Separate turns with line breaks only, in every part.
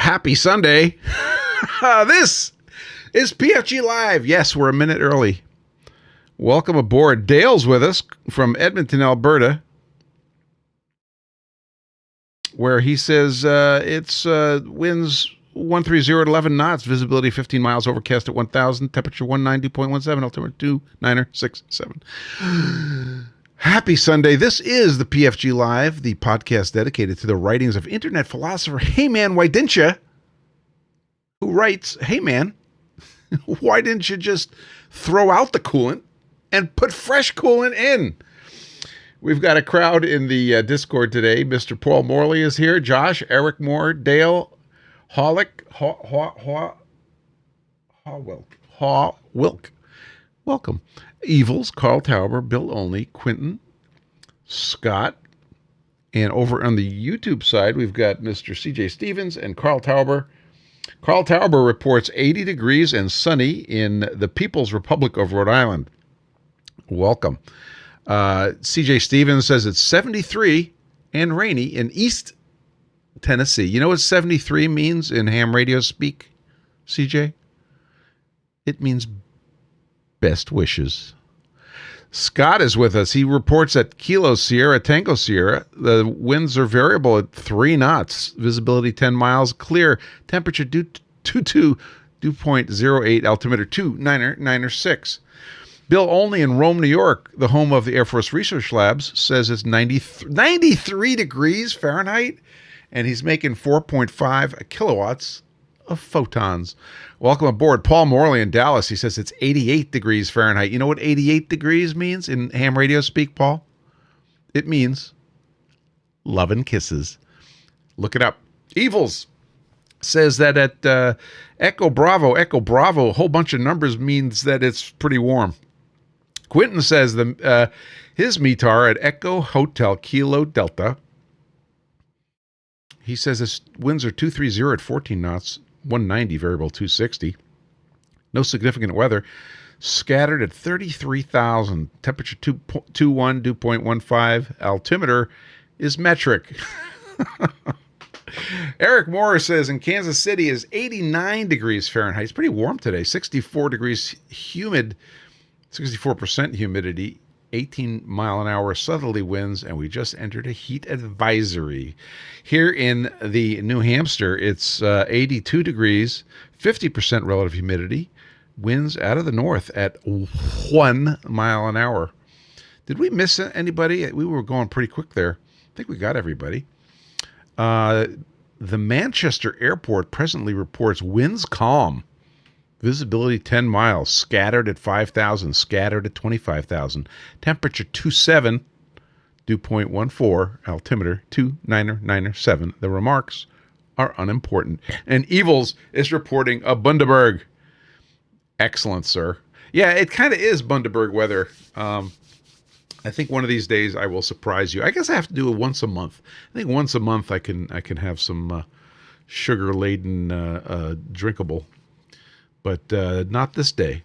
Happy Sunday. This is PFG Live. Yes, we're a minute early. Welcome aboard. Dale's with us from Edmonton, Alberta, where he says it's winds 130 to 11 knots, visibility 15 miles, overcast at 1,000, temperature 190.17, altimeter 2,967. Happy Sunday. This is the PFG Live, the podcast dedicated to the writings of internet philosopher Hey Man, Why Didn't Ya? Who writes, hey man, why didn't you just throw out the coolant and put fresh coolant in? We've got a crowd in the Discord today. Mr. Paul Morley is here. Josh, Eric Moore, Dale, Wilk. Welcome. Evils, Carl Tauber, Bill Olney, Quentin, Scott, and over on the YouTube side, we've got Mr. CJ Stevens and Carl Tauber. Carl Tauber reports 80 degrees and sunny in the People's Republic of Rhode Island. Welcome. CJ Stevens says it's 73 and rainy in East Tennessee. You know what 73 means in ham radio speak, CJ? It means best wishes. Scott is with us. He reports at Kilo Sierra, Tango Sierra. The winds are variable at 3 knots. Visibility 10 miles. Clear. Temperature dew point 08. Altimeter 2,996. Bill Olney in Rome, New York, the home of the Air Force Research Labs, says it's 93 degrees Fahrenheit, and he's making 4.5 kilowatts of photons. Welcome aboard. Paul Morley in Dallas. He says it's 88 degrees Fahrenheit. You know what 88 degrees means in ham radio speak, Paul? It means love and kisses. Look it up. Evils says that at Echo Bravo, a whole bunch of numbers means that it's pretty warm. Quentin says his METAR at Echo Hotel Kilo Delta. He says his winds are 230 at 14 knots. 190 variable 260. No significant weather. Scattered at 33,000. Temperature 2.21, dew point 15. Altimeter is metric. Eric Moore says in Kansas City is 89 degrees Fahrenheit. It's pretty warm today. 64 degrees humid. 64% humidity. 18 mile an hour southerly winds, and we just entered a heat advisory. Here in the New Hampshire, it's 82 degrees, 50% relative humidity, winds out of the north at 1 mile an hour. Did we miss anybody? We were going pretty quick there. I think we got everybody. The Manchester airport presently reports winds calm. Visibility 10 miles, scattered at 5,000, scattered at 25,000. Temperature 27, dew point 14, altimeter 2,997. The remarks are unimportant. And Evils is reporting a Bundaberg. Excellent, sir. Yeah, it kind of is Bundaberg weather. I think one of these days I will surprise you. I guess I have to do it once a month. I think once a month I can have some sugar-laden drinkable. But not this day.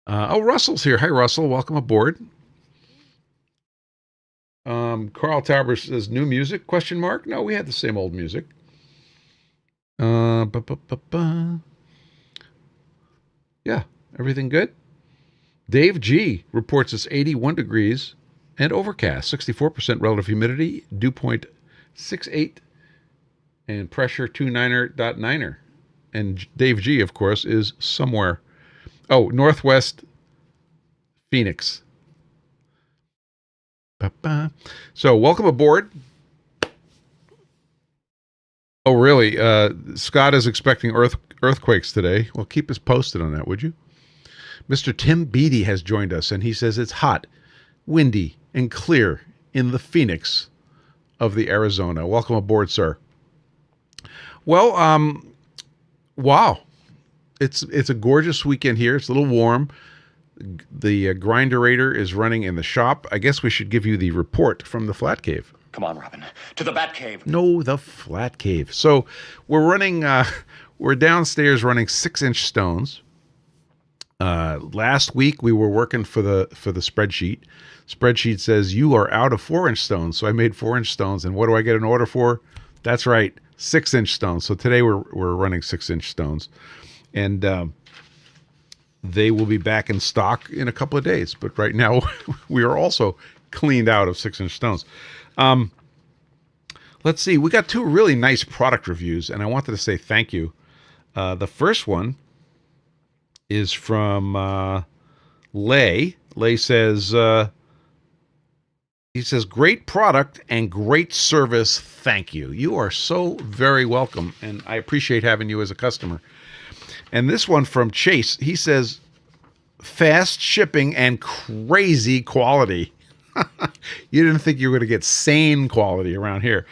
Russell's here. Hi, Russell. Welcome aboard. Carl Tauber says, new music, question mark? No, we had the same old music. Yeah, everything good? Dave G. reports it's 81 degrees and overcast, 64% relative humidity, dew point 68, and pressure 29.9. And Dave G., of course, is somewhere. Oh, Northwest Phoenix. Ba-ba. So welcome aboard. Oh, really? Scott is expecting earthquakes today. Well, keep us posted on that, would you? Mr. Tim Beatty has joined us, and he says it's hot, windy, and clear in the Phoenix of the Arizona. Welcome aboard, sir. Well, wow. It's a gorgeous weekend here. It's a little warm. The grinderator is running in the shop. I guess we should give you the report from the Flat Cave.
Come on, Robin. To the Bat Cave.
No, the Flat Cave. So we're running, we're downstairs running 6-inch stones. Last week we were working for the spreadsheet. Spreadsheet says you are out of 4-inch stones. So I made 4-inch stones. And what do I get an order for? That's right. 6-inch stones. So today we're running 6-inch stones, and they will be back in stock in a couple of days. But right now, we are also cleaned out of 6-inch stones. Let's see. We got 2 really nice product reviews, and I wanted to say thank you. The first one is from Lay. Lay says, he says, great product and great service. Thank you. You are so very welcome, and I appreciate having you as a customer. And this one from Chase, he says, fast shipping and crazy quality. You didn't think you were going to get sane quality around here.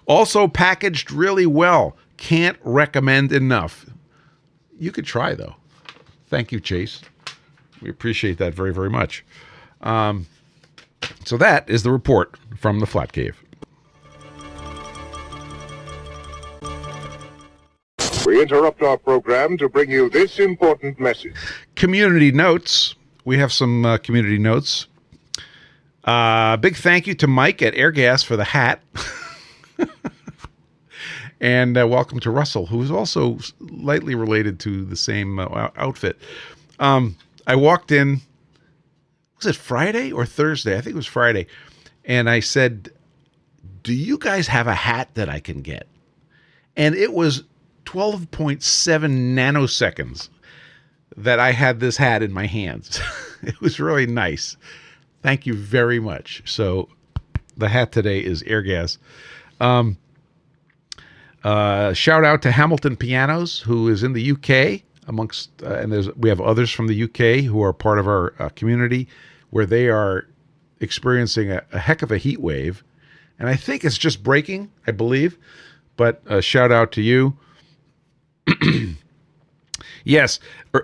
Also packaged really well. Can't recommend enough. You could try, though. Thank you, Chase. We appreciate that very, very much. So that is the report from the Flat Cave.
We interrupt our program to bring you this important message.
Community notes. We have some community notes. Big thank you to Mike at Airgas for the hat. And welcome to Russell, who is also lightly related to the same outfit. I walked in, was it Friday or Thursday? I think it was Friday. And I said, do you guys have a hat that I can get? And it was 12.7 nanoseconds that I had this hat in my hands. It was really nice. Thank you very much. So the hat today is Airgas. Shout out to Hamilton Pianos, who is in the UK, amongst, and we have others from the UK who are part of our community, where they are experiencing a heck of a heat wave. And I think it's just breaking, I believe. But shout out to you. Yes,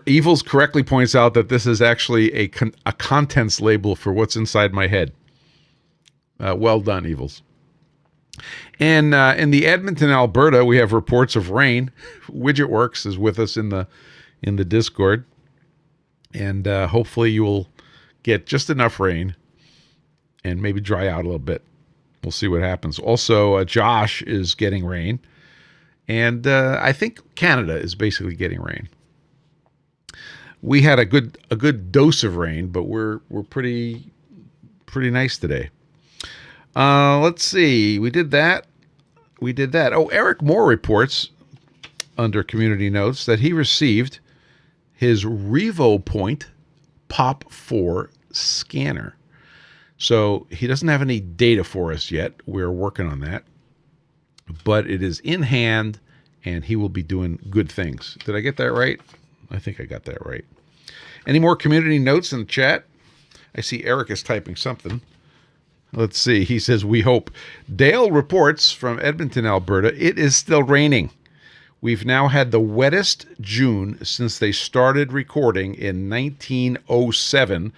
Evils correctly points out that this is actually a contents label for what's inside my head. Well done, Evils. And in the Edmonton, Alberta, we have reports of rain. WidgetWorks is with us in the Discord, and hopefully you will get just enough rain and maybe dry out a little bit. We'll see what happens. Also, Josh is getting rain, and I think Canada is basically getting rain. We had a good dose of rain, but we're pretty nice today. Let's see. We did that. Oh, Eric Moore reports under community notes that he received his RevoPoint Pop 4 scanner. So he doesn't have any data for us yet. We're working on that. But it is in hand, and he will be doing good things. Did I get that right? I think I got that right. Any more community notes in the chat? I see Eric is typing something. Let's see. He says, we hope. Dale reports from Edmonton, Alberta, it is still raining. We've now had the wettest June since they started recording in 1907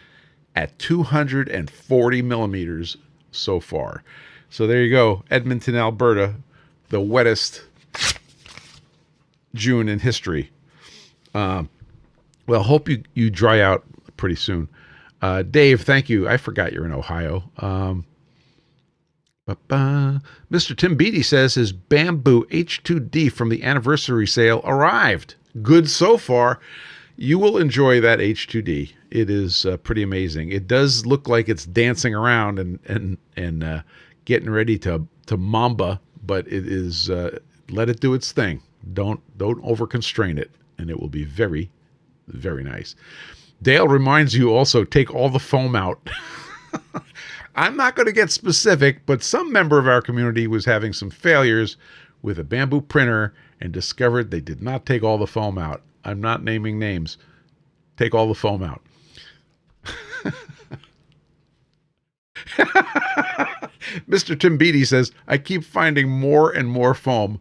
at 240 millimeters so far. So there you go. Edmonton, Alberta, the wettest June in history. Well, hope you dry out pretty soon. Dave, thank you. I forgot you're in Ohio. Mr. Tim Beatty says his bamboo H2D from the anniversary sale arrived. Good so far. You will enjoy that H2D. It is pretty amazing. It does look like it's dancing around and getting ready to mamba, but it is let it do its thing. Don't overconstrain it, and it will be very, very nice. Dale reminds you also, take all the foam out. I'm not going to get specific, but some member of our community was having some failures with a bamboo printer and discovered they did not take all the foam out. I'm not naming names. Take all the foam out. Mr. Tim Beatty says, I keep finding more and more foam.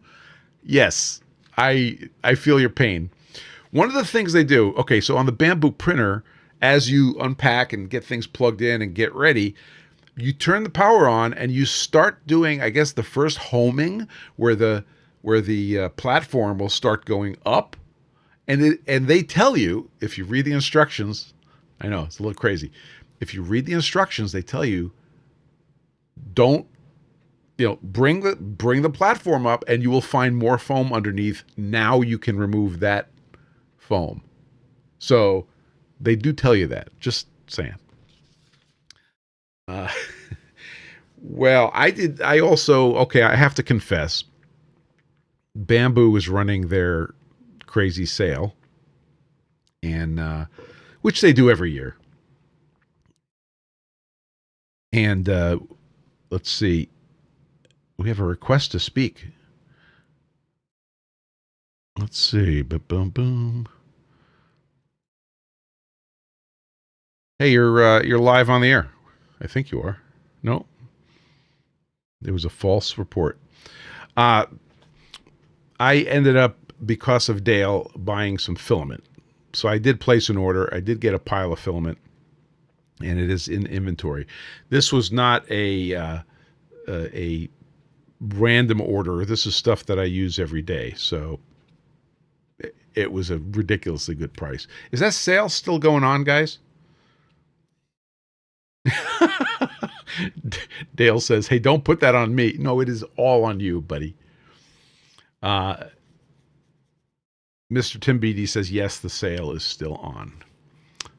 Yes, I feel your pain. One of the things they do, okay, so on the bamboo printer, as you unpack and get things plugged in and get ready, you turn the power on and you start doing, I guess, the first homing where the platform will start going up, and they tell you, if you read the instructions, I know it's a little crazy. If you read the instructions, they tell you don't bring the platform up, and you will find more foam underneath. Now you can remove that foam. So they do tell you that. Just saying. Well, I have to confess, Bamboo was running their crazy sale, and which they do every year. And let's see, we have a request to speak. Let's see, boom, boom. Hey, you're live on the air. I think you are. No, there was a false report. I ended up, because of Dale, buying some filament. So I did place an order. I did get a pile of filament, and it is in inventory. This was not a random order. This is stuff that I use every day. So it was a ridiculously good price. Is that sale still going on, guys? Dale says, hey, don't put that on me. No, it is all on you, buddy. Mr. Tim Beatty says, yes, the sale is still on.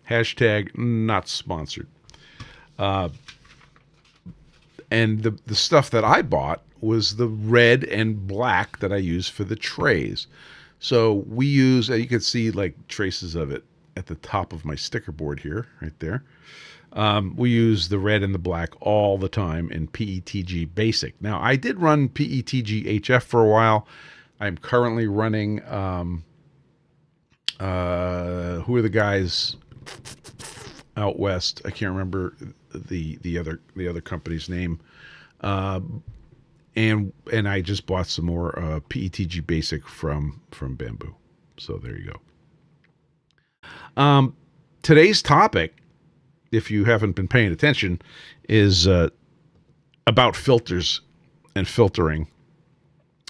Hashtag not sponsored. And the stuff that I bought was the red and black that I use for the trays. So we use, you can see like traces of it at the top of my sticker board here, right there. We use the red and the black all the time in PETG Basic. Now, I did run PETG HF for a while. I'm currently running, who are the guys out west? I can't remember the other company's name. And I just bought some more PETG Basic from Bamboo. So there you go. Today's topic, if you haven't been paying attention, is about filters and filtering.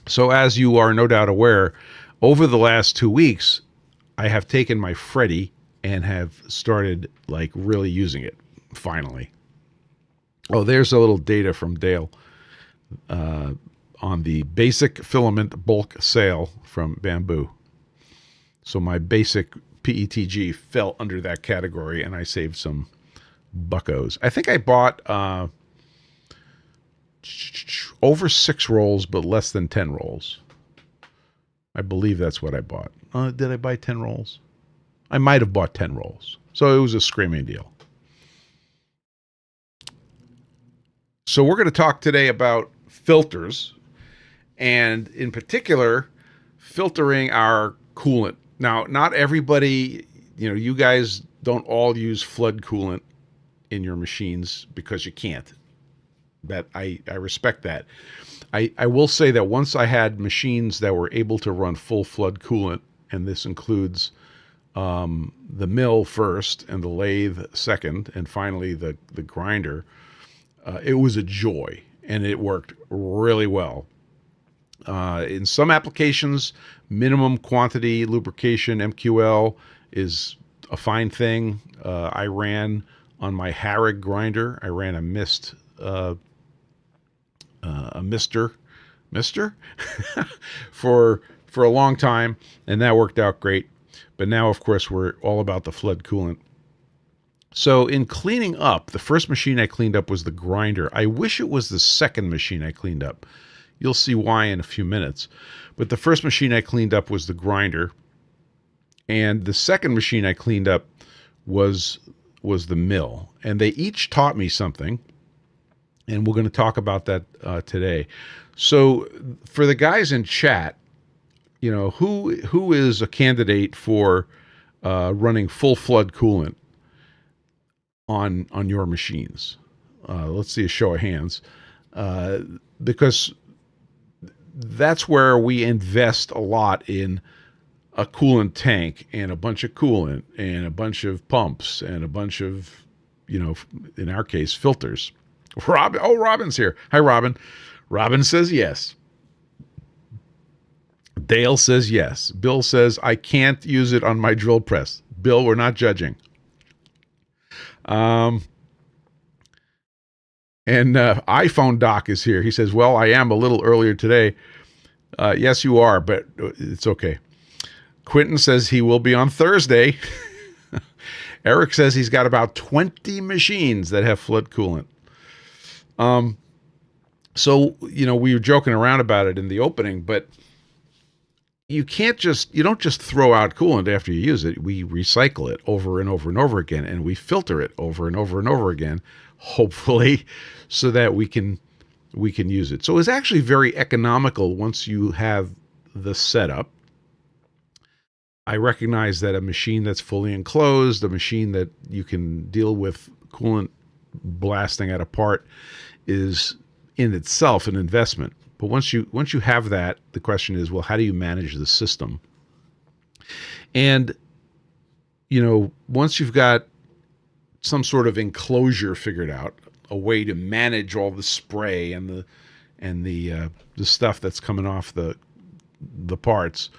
So as you are no doubt aware, over the last 2 weeks, I have taken my Freddy and have started like really using it, finally. Oh, there's a little data from Dale on the basic filament bulk sale from Bamboo. So my basic PETG fell under that category, and I saved some buckos. I think I bought over 6 rolls, but less than 10 rolls. I believe that's what I bought. Did I buy 10 rolls? I might have bought 10 rolls. So it was a screaming deal. So we're going to talk today about filters, and in particular, filtering our coolant. Now, not everybody, you guys don't all use flood coolant in your machines because you can't. That I respect that. I will say that once I had machines that were able to run full flood coolant, and this includes the mill first and the lathe second, and finally the grinder, it was a joy, and it worked really well. In some applications, minimum quantity lubrication, MQL, is a fine thing. I ran on my Harrig grinder, I ran a mister for a long time, and that worked out great. But now, of course, we're all about the flood coolant. So in cleaning up, the first machine I cleaned up was the grinder. I wish it was the second machine I cleaned up. You'll see why in a few minutes. But the first machine I cleaned up was the grinder, and the second machine I cleaned up was the mill. And they each taught me something, and we're going to talk about that today. So for the guys in chat, who is a candidate for running full flood coolant on your machines? Let's see a show of hands, because that's where we invest a lot in a coolant tank and a bunch of coolant and a bunch of pumps and a bunch of, in our case, filters. Robin's here. Hi, Robin. Robin says yes. Dale says yes. Bill says, I can't use it on my drill press. Bill, we're not judging. And And iPhone Doc is here. He says, well, I am a little earlier today. Yes, you are, but it's okay. Quentin says he will be on Thursday. Eric says he's got about 20 machines that have flood coolant. So, we were joking around about it in the opening, but you don't just throw out coolant after you use it. We recycle it over and over and over again, and we filter it over and over and over again, hopefully, so that we can use it. So it's actually very economical once you have the setup. I recognize that a machine that's fully enclosed, a machine that you can deal with coolant blasting at a part, is in itself an investment. But once you have that, the question is, well, how do you manage the system? And once you've got some sort of enclosure figured out, a way to manage all the spray and the stuff that's coming off the parts,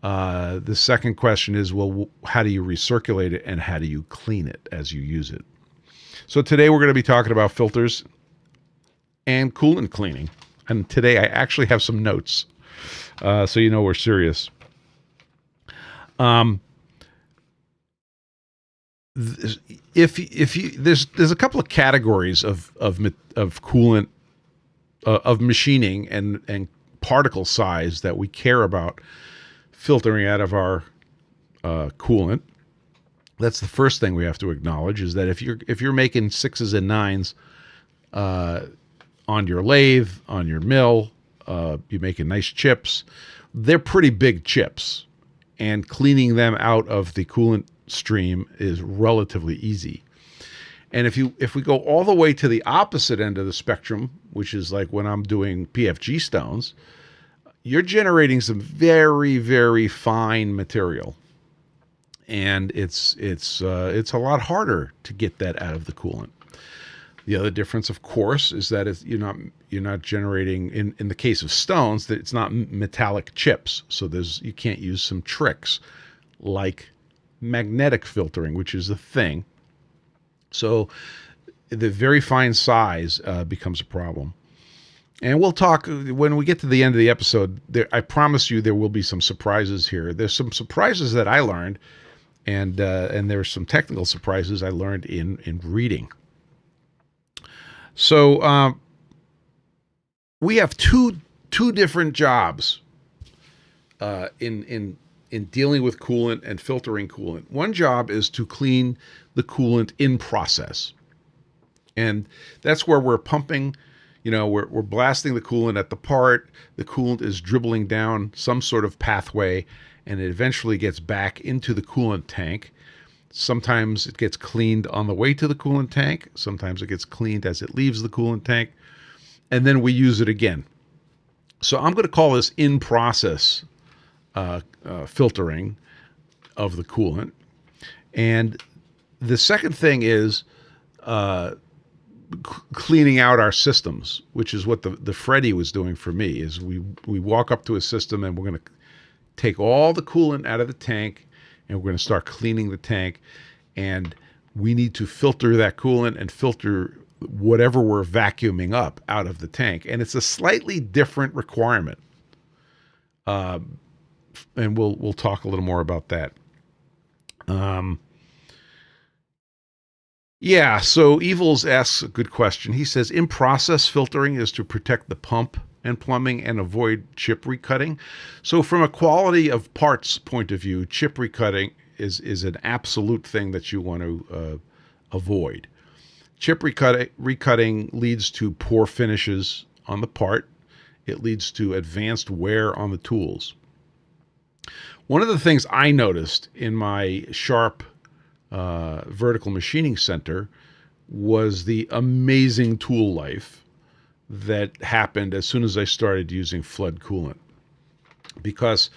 the second question is, well, how do you recirculate it and how do you clean it as you use it? So today we're going to be talking about filters and coolant cleaning. And today I actually have some notes, so we're serious. If you there's a couple of categories of coolant, of machining and particle size that we care about filtering out of our coolant. That's the first thing we have to acknowledge, is that if you're making 6s and 9s on your lathe, on your mill, you're making nice chips, they're pretty big chips, and cleaning them out of the coolant stream is relatively easy. And if we go all the way to the opposite end of the spectrum, which is like when I'm doing PFG stones, you're generating some very, very fine material, and it's a lot harder to get that out of the coolant. The other difference, of course, is that you're not generating, in the case of stones, that it's not metallic chips. So you can't use some tricks like magnetic filtering, which is a thing. So the very fine size becomes a problem. And we'll talk when we get to the end of the episode. I promise you there will be some surprises here. There's some surprises that I learned, and there's some technical surprises I learned in reading. So we have two different jobs in dealing with coolant and filtering coolant. One job is to clean the coolant in process, and that's where we're pumping. We're blasting the coolant at the part. The coolant is dribbling down some sort of pathway, and it eventually gets back into the coolant tank. Sometimes it gets cleaned on the way to the coolant tank. Sometimes it gets cleaned as it leaves the coolant tank, and then we use it again. So I'm going to call this in-process filtering of the coolant. And the second thing is cleaning out our systems, which is what the Freddy was doing for me. Is we walk up to a system and we're going to take all the coolant out of the tank, and we're going to start cleaning the tank, and we need to filter that coolant and filter whatever we're vacuuming up out of the tank. And it's a slightly different requirement. And we'll talk a little more about that. So Evils asks a good question. He says, in-process filtering is to protect the pump and plumbing and avoid chip recutting. So from a quality of parts point of view, chip recutting is an absolute thing that you want to avoid. Chip recutting leads to poor finishes on the part. It leads to advanced wear on the tools. One of the things I noticed in my Sharp vertical machining center was the amazing tool life that happened as soon as I started using flood coolant, because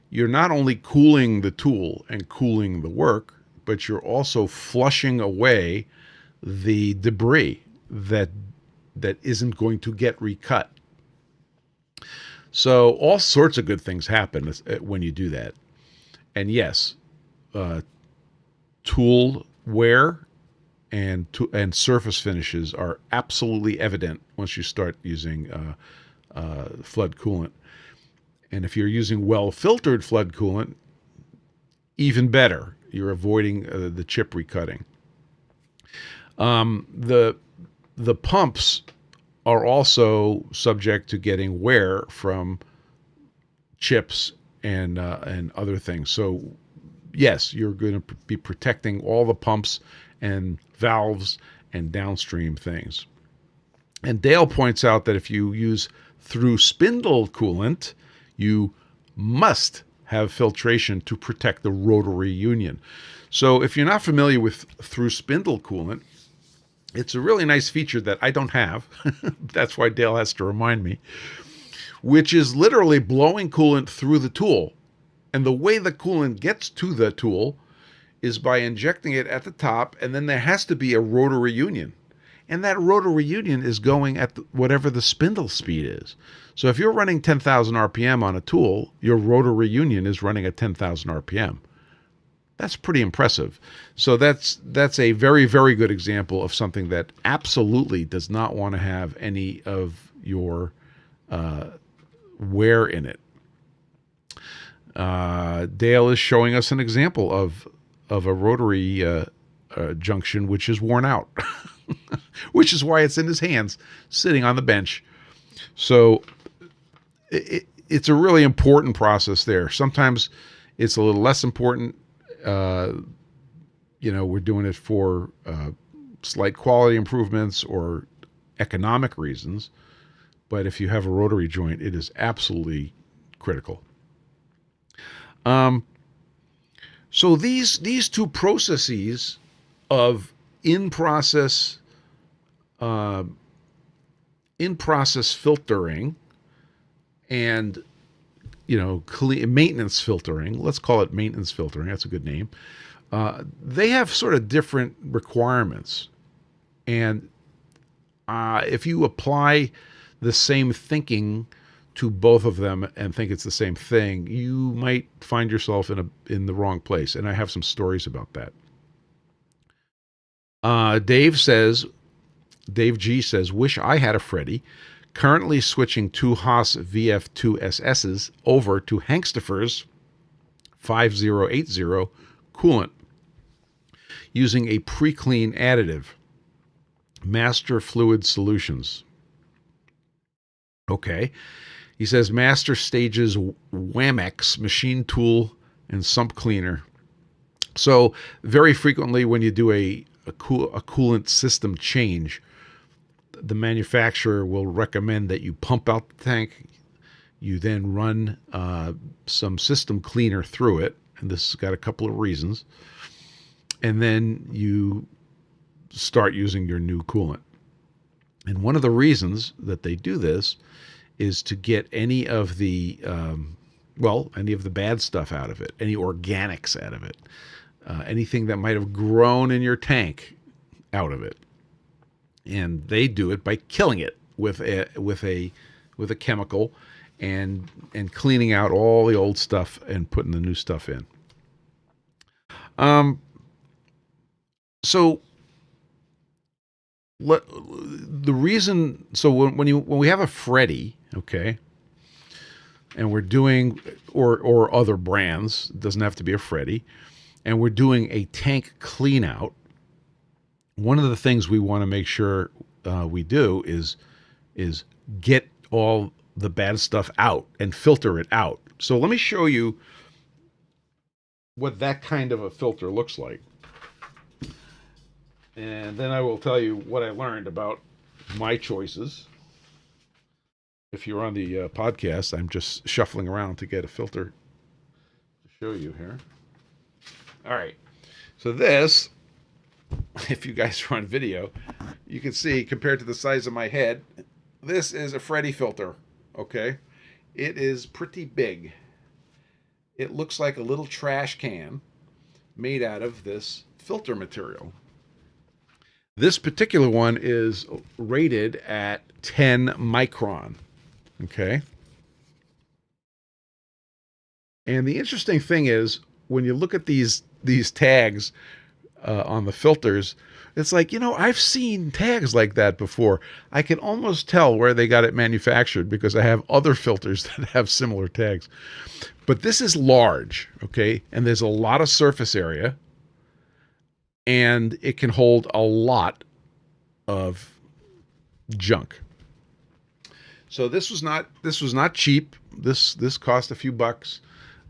you're not only cooling the tool and cooling the work, but you're also flushing away the debris that isn't going to get recut. So all sorts of good things happen when you do that. And yes, tool wear and surface finishes are absolutely evident once you start using flood coolant. And if you're using well-filtered flood coolant, even better. You're avoiding the chip recutting. The pumps are also subject to getting wear from chips and other things. So yes, you're going to be protecting all the pumps and valves and downstream things. And Dale points out that if you use through spindle coolant, you must have filtration to protect the rotary union. So if you're not familiar with through spindle coolant, it's a really nice feature that I don't have. That's why Dale has to remind me, which is literally blowing coolant through the tool. And the way the coolant gets to the tool is by injecting it at the top, and then there has to be a rotary union. And that rotary union is going at whatever the spindle speed is. So if you're running 10,000 RPM on a tool, your rotary union is running at 10,000 RPM. That's pretty impressive. So that's a very, very good example of something that absolutely does not want to have any of your wear in it. Dale is showing us an example of a rotary junction which is worn out, which is why it's in his hands, sitting on the bench. So it's a really important process there. Sometimes it's a little less important. We're doing it for slight quality improvements or economic reasons. But if you have a rotary joint, it is absolutely critical. So these two processes of in-process filtering and maintenance filtering, let's call it maintenance filtering, that's a good name, they have sort of different requirements. And if you apply the same thinking to both of them and think it's the same thing, you might find yourself in the wrong place. And I have some stories about that. Dave G says, wish I had a Freddy. Currently switching two Haas VF2 SS's over to Hangstifer's 5080 coolant using a pre-clean additive, Master Fluid Solutions. Okay. He says Master Stages Wamex machine tool and sump cleaner. So very frequently when you do a coolant system change, the manufacturer will recommend that you pump out the tank. You then run some system cleaner through it. And this has got a couple of reasons. And then you start using your new coolant. And one of the reasons that they do this is to get any of the bad stuff out of it, any organics out of it, anything that might have grown in your tank out of it. And they do it by killing it with a chemical and cleaning out all the old stuff and putting the new stuff in. So the reason, so when we have a Freddy, okay, and we're doing, or other brands, it doesn't have to be a Freddy, and we're doing a tank clean out, one of the things we want to make sure we do is get all the bad stuff out and filter it out. So let me show you what that kind of a filter looks like. And then I will tell you what I learned about my choices. If you're on the podcast, I'm just shuffling around to get a filter to show you here. All right. So this, if you guys are on video, you can see compared to the size of my head, this is a Freddy filter, okay? It is pretty big. It looks like a little trash can made out of this filter material. This particular one is rated at 10 micron, okay? And the interesting thing is, when you look at these tags, on the filters. It's like, I've seen tags like that before. I can almost tell where they got it manufactured because I have other filters that have similar tags. But this is large, okay? And there's a lot of surface area, and it can hold a lot of junk. So this was not cheap. This cost a few bucks,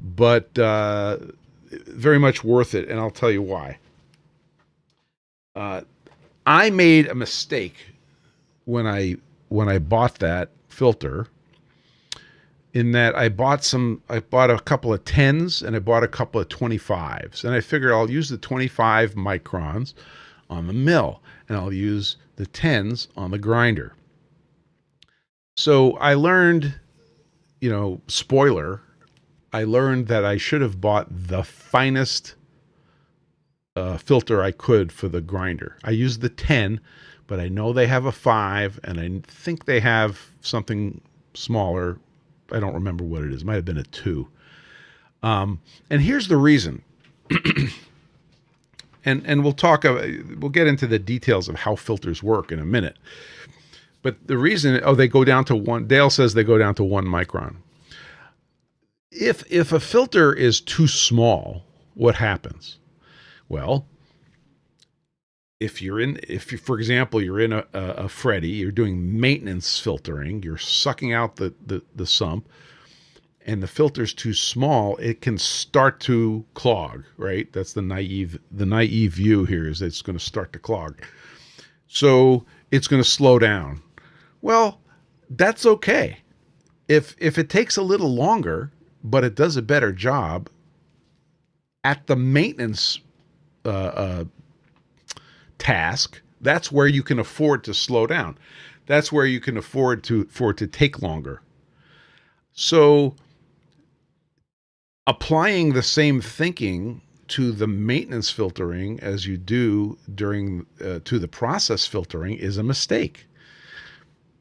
but very much worth it, and I'll tell you why. I made a mistake when I bought that filter, in that I bought a couple of 10s and I bought a couple of 25s, and I figured I'll use the 25 microns on the mill and I'll use the 10s on the grinder. So I learned, spoiler, I learned that I should have bought the finest filter I could for the grinder. I used the 10, but I know they have a 5, and I think they have something smaller. I don't remember what it is. It might have been a 2. And here's the reason. and we'll get into the details of how filters work in a minute. But the reason, they go down to 1. Dale says they go down to 1 micron. If a filter is too small, what happens? Well, if for example, you're in a Freddy, you're doing maintenance filtering, you're sucking out the sump, and the filter's too small, it can start to clog, right? That's the naive view here, is that it's going to start to clog. So it's going to slow down. Well, that's okay. If it takes a little longer, but it does a better job at the maintenance task, that's where you can afford to slow down. That's where you can afford to take longer. So applying the same thinking to the maintenance filtering as you do during to the process filtering is a mistake.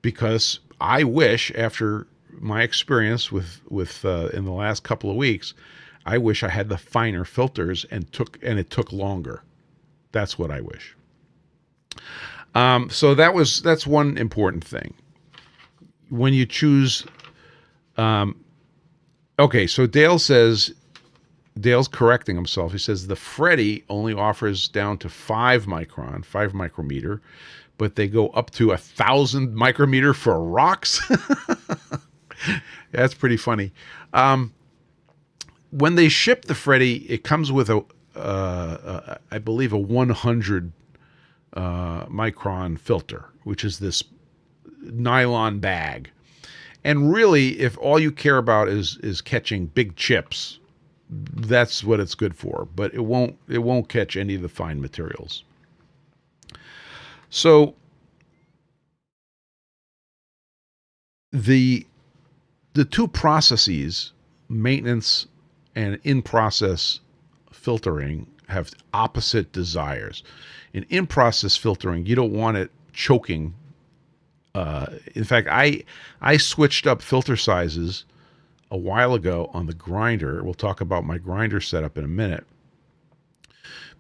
Because I wish, after my experience with in the last couple of weeks, I wish I had the finer filters and it took longer. That's what I wish. So that's one important thing. When you choose, okay, so Dale's correcting himself. He says the Freddy only offers down to 5 micrometer, but they go up to 1,000 micrometer for rocks. That's pretty funny. When they ship the Freddy, it comes with I believe a 100 micron filter, which is this nylon bag. And really, if all you care about is catching big chips, that's what it's good for. But it won't catch any of the fine materials. So the two processes, maintenance and in-process filtering, have opposite desires. In process filtering, you don't want it choking. In fact, I switched up filter sizes a while ago on the grinder. We'll talk about my grinder setup in a minute,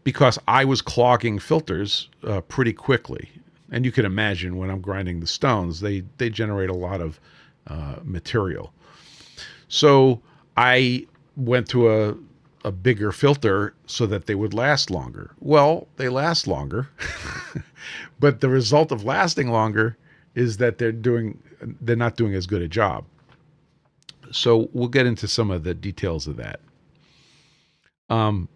because I was clogging filters pretty quickly. And you can imagine, when I'm grinding the stones, they generate a lot of material. So I went to a bigger filter so that they would last longer. Well, they last longer, but the result of lasting longer is that they're not doing as good a job. So we'll get into some of the details of that. So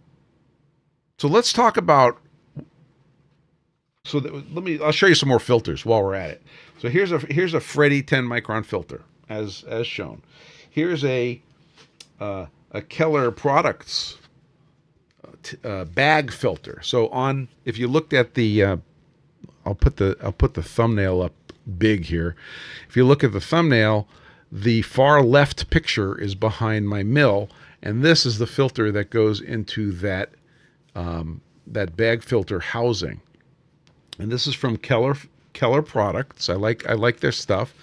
let's talk about. I'll show you some more filters while we're at it. So here's a Freddy 10 micron filter as shown. Here's a Keller Products bag filter. So if you looked at the, I'll put the thumbnail up big here. If you look at the thumbnail, the far left picture is behind my mill, and this is the filter that goes into that bag filter housing. And this is from Keller Products. I like their stuff.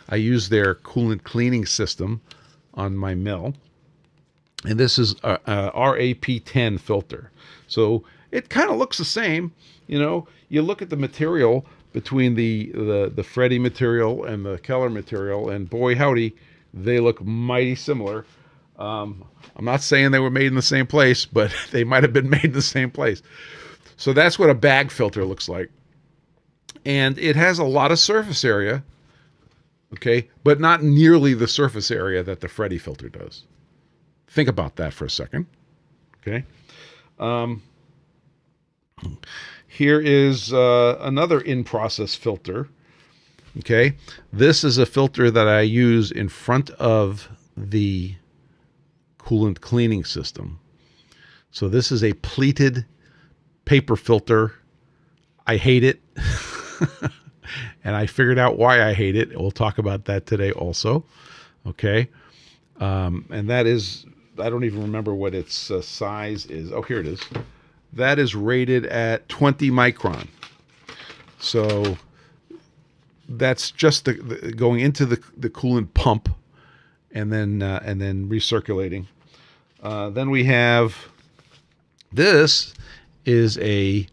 I use their coolant cleaning system on my mill. And this is a RAP10 filter. So it kind of looks the same. You know, you look at the material between the Freddy material and the Keller material, and boy howdy, they look mighty similar. I'm not saying they were made in the same place, but they might have been made in the same place. So that's what a bag filter looks like. And it has a lot of surface area, okay, but not nearly the surface area that the Freddy filter does. Think about that for a second, okay? Here is another in-process filter, okay? This is a filter that I use in front of the coolant cleaning system. So this is a pleated paper filter. I hate it. And I figured out why I hate it. We'll talk about that today also. Okay. And that is, I don't even remember what its size is. Oh, here it is. That is rated at 20 micron. So that's just the going into the coolant pump and then recirculating. Then we have, this is I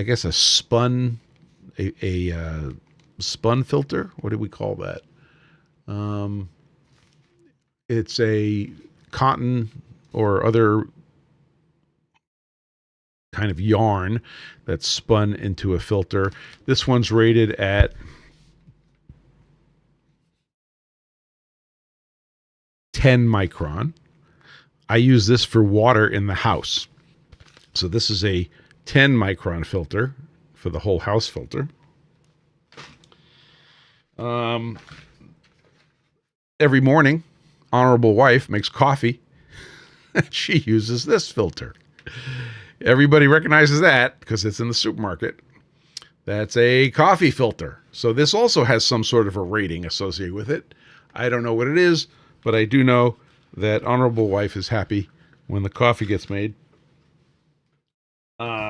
guess a spun filter. What do we call that? It's a cotton or other kind of yarn that's spun into a filter. This one's rated at 10 micron. I use this for water in the house. So this is a 10 micron filter for the whole house filter. Every morning, honorable wife makes coffee. She uses this filter. Everybody recognizes that because it's in the supermarket. That's a coffee filter. So this also has some sort of a rating associated with it. I don't know what it is, but I do know that honorable wife is happy when the coffee gets made.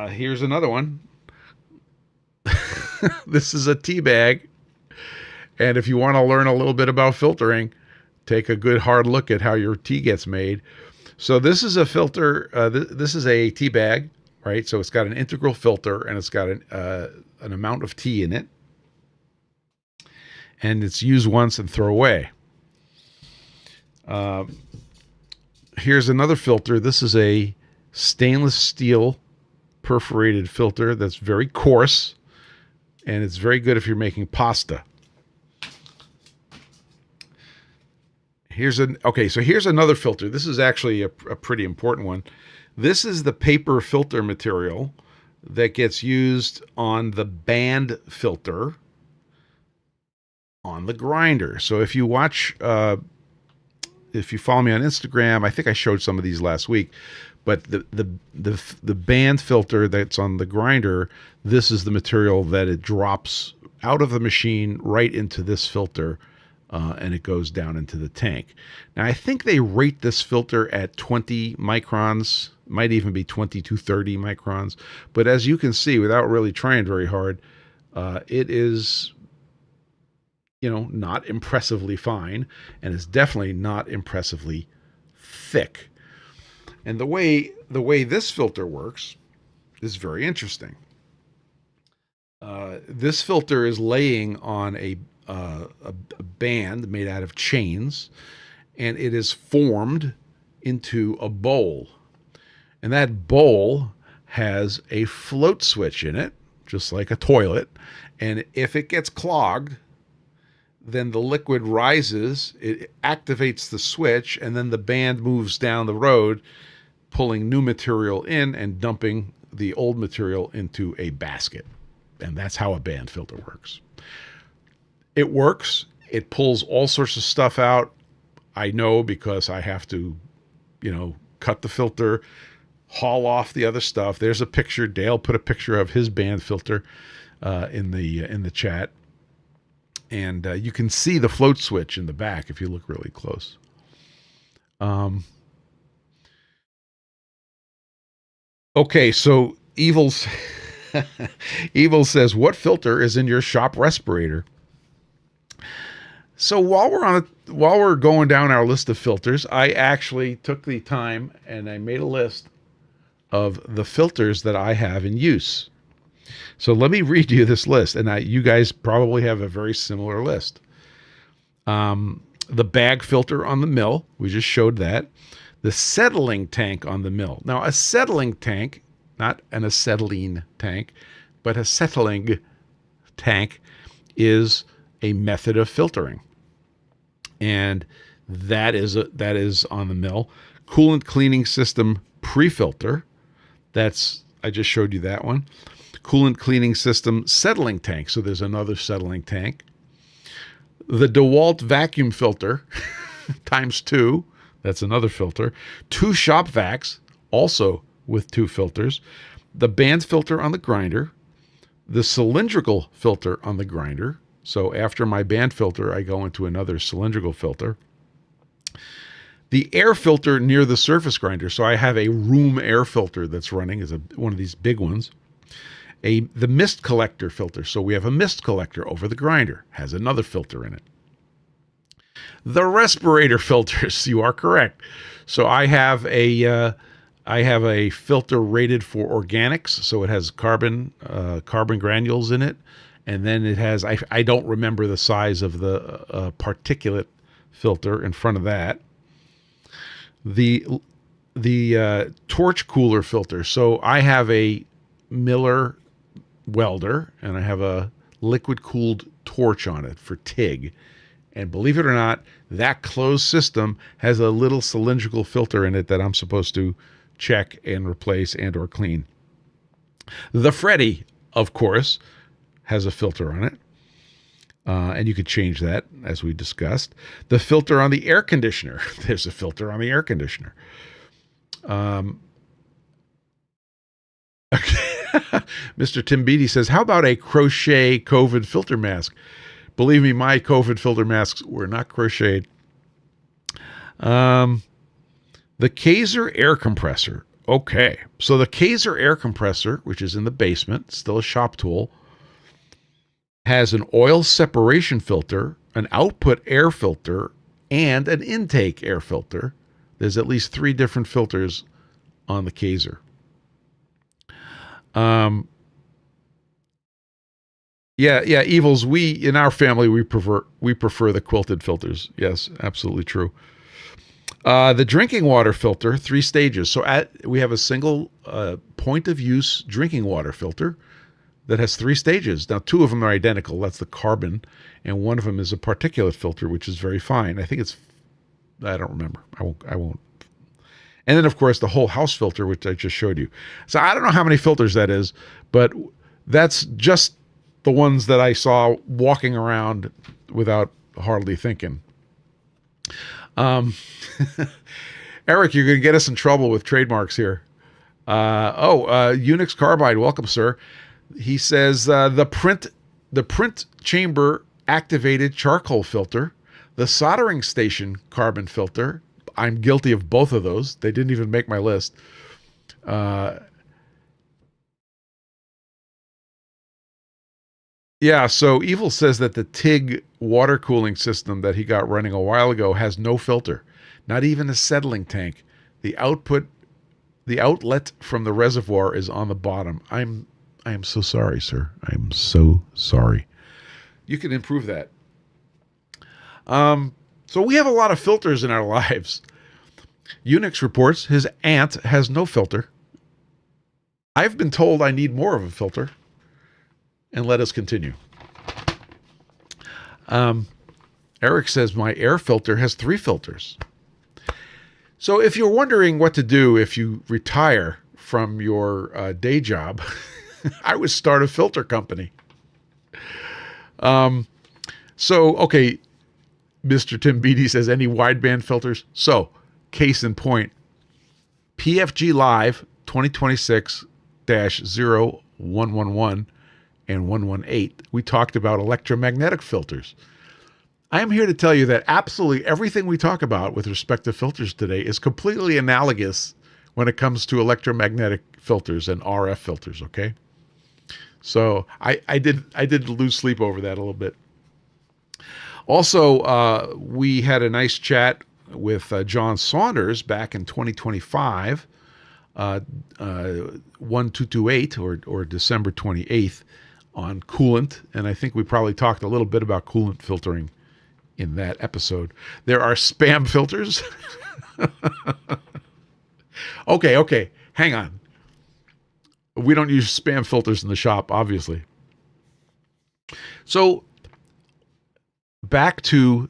Here's another one. This is a tea bag. And if you want to learn a little bit about filtering, take a good hard look at how your tea gets made. So this is a filter. This is a tea bag, right? So it's got an integral filter and it's got an amount of tea in it. And it's use once and throw away. Here's another filter. This is a stainless steel perforated filter that's very coarse. And it's very good if you're making pasta. Here's another filter. This is actually a pretty important one. This is the paper filter material that gets used on the band filter on the grinder. So if you watch, if you follow me on Instagram, I think I showed some of these last week, but the band filter that's on the grinder, this is the material that it drops out of the machine right into this filter. And it goes down into the tank. Now, I think they rate this filter at 20 microns, might even be 20 to 30 microns. But as you can see, without really trying very hard, it is, not impressively fine, and it's definitely not impressively thick. And the way this filter works is very interesting. This filter is laying on a band made out of chains, and it is formed into a bowl. And that bowl has a float switch in it, just like a toilet. And if it gets clogged, then the liquid rises, it activates the switch, and then the band moves down the road, pulling new material in and dumping the old material into a basket. And that's how a band filter works. It works. It pulls all sorts of stuff out. I know because I have to, cut the filter, haul off the other stuff. There's a picture. Dale put a picture of his band filter in the chat. And you can see the float switch in the back if you look really close. Okay, so Evil says, what filter is in your shop respirator? So while we're going down our list of filters, I actually took the time and I made a list of the filters that I have in use. So let me read you this list, and you guys probably have a very similar list. The bag filter on the mill, we just showed that. The settling tank on the mill. Now, a settling tank, not an acetylene tank, but a settling tank is a method of filtering. And that is on the mill. Coolant cleaning system pre-filter. I just showed you that one. Coolant cleaning system settling tank. So there's another settling tank. The DeWalt vacuum filter times 2. That's another filter. 2 shop vacs, also with 2 filters. The band filter on the grinder. The cylindrical filter on the grinder. So after my band filter, I go into another cylindrical filter. The air filter near the surface grinder. So I have a room air filter that's running as one of these big ones. The mist collector filter. So we have a mist collector over the grinder. Has another filter in it. The respirator filters. You are correct. So I have a filter rated for organics. So it has carbon granules in it. And then it has, I don't remember the size of the particulate filter in front of that. The torch cooler filter. So I have a Miller welder, and I have a liquid cooled torch on it for TIG. And believe it or not, that closed system has a little cylindrical filter in it that I'm supposed to check and replace and or clean. The Freddy, of course, has a filter on it. And you could change that, as we discussed. The filter on the air conditioner. There's a filter on the air conditioner. Mr. Tim Beatty says, how about a crochet COVID filter mask? Believe me, my COVID filter masks were not crocheted. The Kaiser air compressor. Okay. So the Kaiser air compressor, which is in the basement, still a shop tool, has an oil separation filter, an output air filter, and an intake air filter. There's at least 3 different filters on the Kaiser. Evils. In our family, we prefer the quilted filters. Yes, absolutely true. The drinking water filter, 3 stages. So we have a single point of use drinking water filter that has 3 stages. Now, 2 of them are identical. That's the carbon, and one of them is a particulate filter, which is very fine. I don't remember. I won't. And then, of course, the whole house filter, which I just showed you. So I don't know how many filters that is, but that's just the ones that I saw walking around without hardly thinking. Eric, you're going to get us in trouble with trademarks here. Unix Carbide, welcome, sir. He says the print chamber activated charcoal filter, the soldering station carbon filter. I'm guilty of both of those. They didn't even make my list. So Evil says that the TIG water cooling system that he got running a while ago has no filter, not even a settling tank. The outlet from the reservoir is on the bottom. I am so sorry, sir. I am so sorry. You can improve that. So we have a lot of filters in our lives. Unix reports his aunt has no filter. I've been told I need more of a filter. And let us continue. Eric says my air filter has 3 filters. So if you're wondering what to do if you retire from your day job, I would start a filter company. Okay, Mr. Tim Beatty says any wideband filters. So, case in point, PFG.Live 2026-0111 and 118, we talked about electromagnetic filters. I am here to tell you that absolutely everything we talk about with respect to filters today is completely analogous when it comes to electromagnetic filters and RF filters, okay? So I did lose sleep over that a little bit. Also, we had a nice chat with John Saunders back in 2025 1228 or December 28th on coolant, and I think we probably talked a little bit about coolant filtering in that episode. There are spam filters. Okay, hang on. We don't use spam filters in the shop, obviously. So back to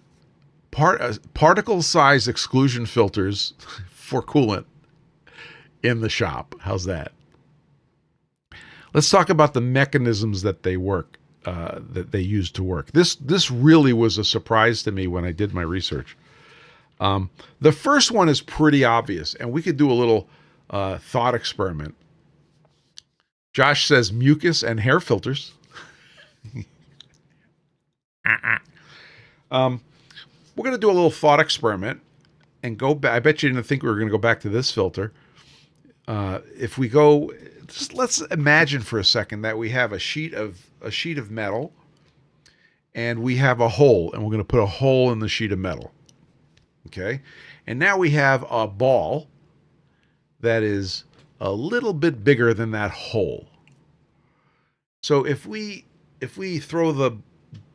particle size exclusion filters for coolant in the shop. How's that? Let's talk about the mechanisms that they work, that they use to work. This really was a surprise to me when I did my research. The first one is pretty obvious, and we could do a little thought experiment. Josh says mucus and hair filters. We're going to do a little thought experiment and go back. I bet you didn't think we were going to go back to this filter. If we go, just let's imagine for a second that we have a sheet of metal, and we have a hole, and we're going to put a hole in the sheet of metal. Okay, and now we have a ball that is a little bit bigger than that hole. So if we throw the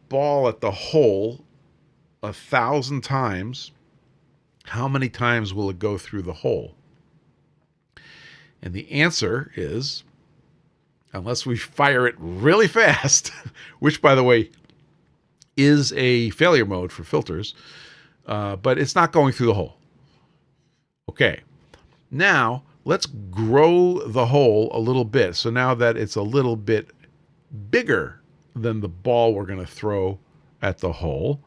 ball at the hole 1,000 times, how many times will it go through the hole? And the answer is, unless we fire it really fast, which, by the way, is a failure mode for filters, but it's not going through the hole. Okay, now let's grow the hole a little bit. So now that it's a little bit bigger than the ball we're going to throw at the hole,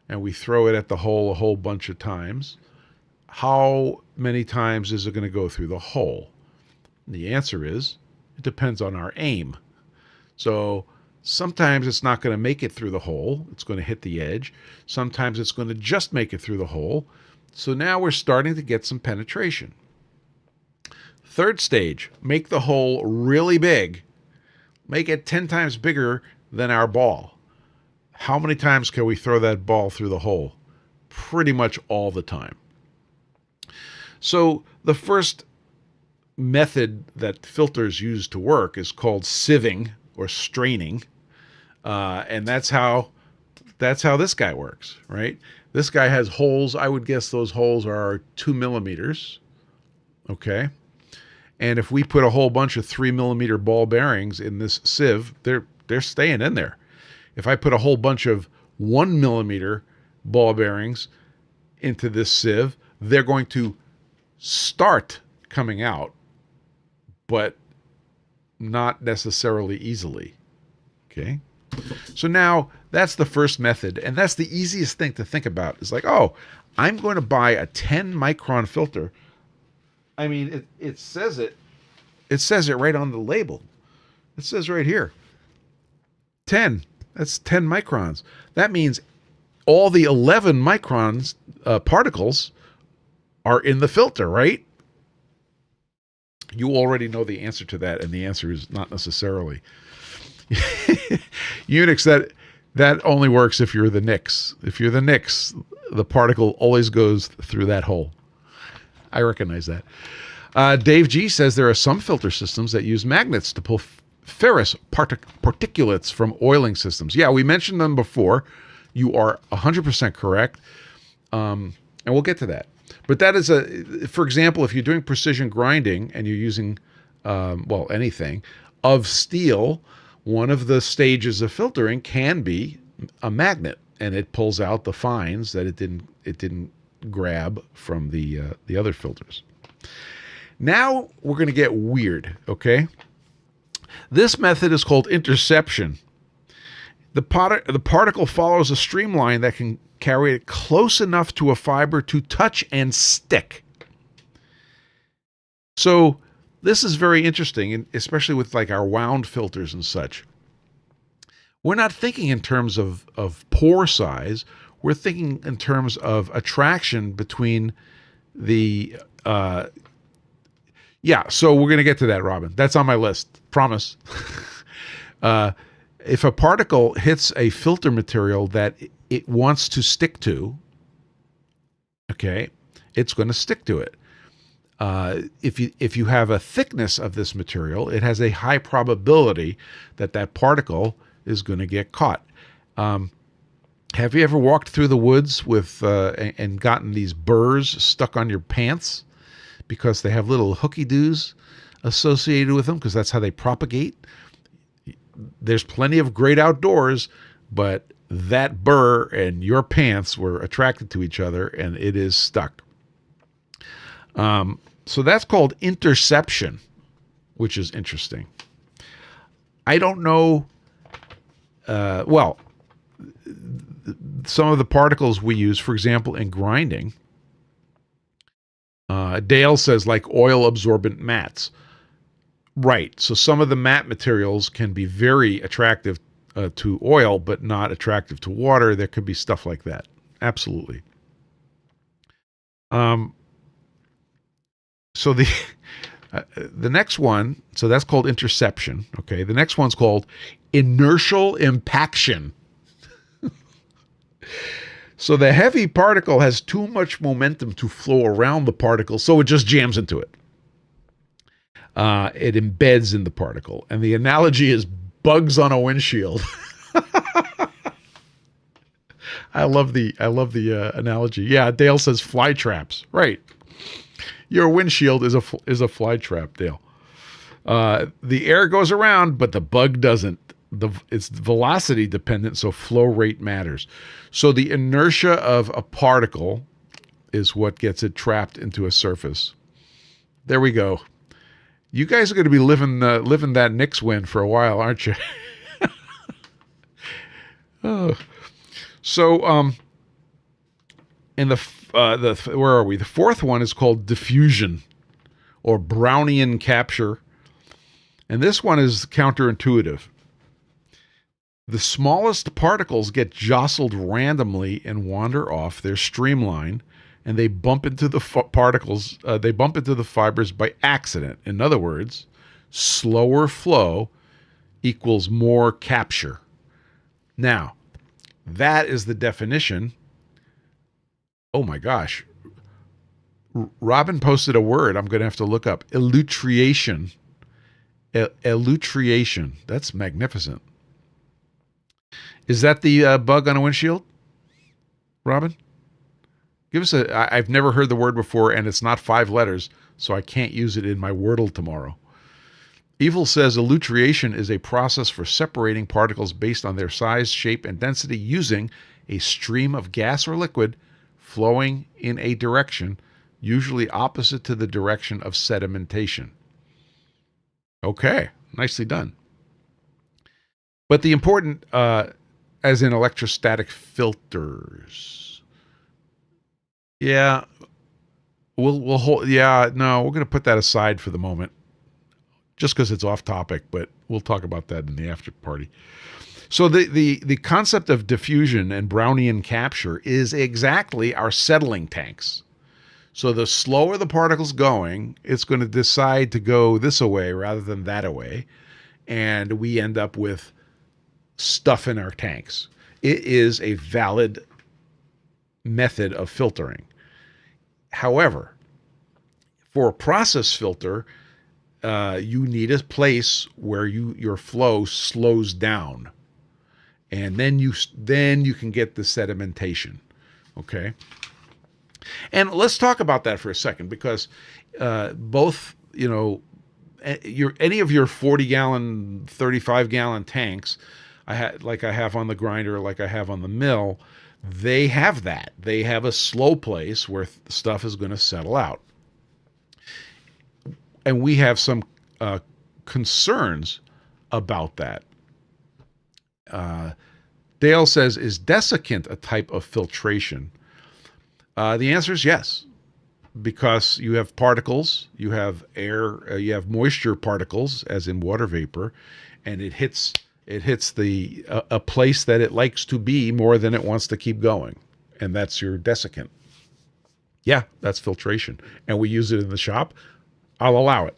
and we throw it at the hole a whole bunch of times, how many times is it going to go through the hole? The answer is, it depends on our aim. So sometimes it's not going to make it through the hole. It's going to hit the edge. Sometimes it's going to just make it through the hole. So now we're starting to get some penetration. Third stage, make the hole really big. Make it 10 times bigger than our ball. How many times can we throw that ball through the hole? Pretty much all the time. So the first method that filters use to work is called sieving or straining, and that's how this guy works, right? This guy has holes. I would guess those holes are 2 millimeters. Okay, and if we put a whole bunch of 3 millimeter ball bearings in this sieve, they're staying in there. If I put a whole bunch of 1 millimeter ball bearings into this sieve, they're going to start coming out, but not necessarily easily. Okay, so now that's the first method, and that's the easiest thing to think about. It's like, oh, I'm going to buy a 10 micron filter. I mean, it says it right on the label. It says right here, 10. That's 10 microns. That means all the 11 microns particles are in the filter, right? You already know the answer to that, and the answer is not necessarily. Unix, that only works if you're the NIX. If you're the NIX, the particle always goes through that hole. I recognize that. Dave G says there are some filter systems that use magnets to pull ferrous particulates from oiling systems. Yeah, we mentioned them before. You are 100% correct. And we'll get to that. But that is for example, if you're doing precision grinding and you're using, anything of steel, one of the stages of filtering can be a magnet, and it pulls out the fines that it didn't grab from the other filters. Now we're going to get weird, okay? This method is called interception. The particle follows a streamline that can carry it close enough to a fiber to touch and stick. So this is very interesting, especially with like our wound filters and such. We're not thinking in terms of pore size. We're thinking in terms of attraction between the... so we're going to get to that, Robin. That's on my list. Promise. If a particle hits a filter material that it wants to stick to, okay, it's going to stick to it. If you have a thickness of this material, it has a high probability that that particle is going to get caught. Have you ever walked through the woods with and gotten these burrs stuck on your pants because they have little hooky-doos associated with them because that's how they propagate? There's plenty of great outdoors, but that burr and your pants were attracted to each other and it is stuck. So that's called interception, which is interesting. I don't know. Well, some of the particles we use, for example, in grinding, Dale says like oil absorbent mats. Right. So some of the mat materials can be very attractive to oil, but not attractive to water. There could be stuff like that. Absolutely. So the next one, so that's called interception. Okay. The next one's called inertial impaction. So the heavy particle has too much momentum to flow around the particle, so it just jams into it. It embeds in the particle. And the analogy is bugs on a windshield. I love the analogy. Yeah, Dale says fly traps. Right. Your windshield is a fly trap, Dale. The air goes around, but the bug doesn't. It's velocity dependent, so flow rate matters. So the inertia of a particle is what gets it trapped into a surface. There we go. You guys are going to be living that Knicks win for a while, aren't you? Oh. So, in where are we? The fourth one is called diffusion, or Brownian capture, and this one is counterintuitive. The smallest particles get jostled randomly and wander off their streamline, and they bump into the particles. They bump into the fibers by accident. In other words, slower flow equals more capture. Now, that is the definition. Oh my gosh. Robin posted a word I'm going to have to look up. Elutriation. Elutriation. That's magnificent. Is that the bug on a windshield, Robin? Give us I've never heard the word before, and it's not 5 letters, so I can't use it in my Wordle tomorrow. Evil says elutriation is a process for separating particles based on their size, shape, and density using a stream of gas or liquid flowing in a direction, usually opposite to the direction of sedimentation. Okay, nicely done. But the important, as in electrostatic filters. Yeah, we'll hold. Yeah, no, we're going to put that aside for the moment, just because it's off topic. But we'll talk about that in the after party. So the concept of diffusion and Brownian capture is exactly our settling tanks. So the slower the particle's going, it's going to decide to go this away rather than that away, and we end up with stuff in our tanks. It is a valid method of filtering. However, for a process filter, you need a place where your flow slows down, and then you can get the sedimentation. Okay, and let's talk about that for a second, because both, any of your 40-gallon, 35-gallon tanks, I have on the grinder, like I have on the mill, they have that. They have a slow place where stuff is going to settle out. And we have some concerns about that. Dale says, is desiccant a type of filtration? The answer is yes, because you have particles, you have air, you have moisture particles, as in water vapor, and it hits a place that it likes to be more than it wants to keep going, and that's your desiccant. Yeah, that's filtration, and we use it in the shop. I'll allow it.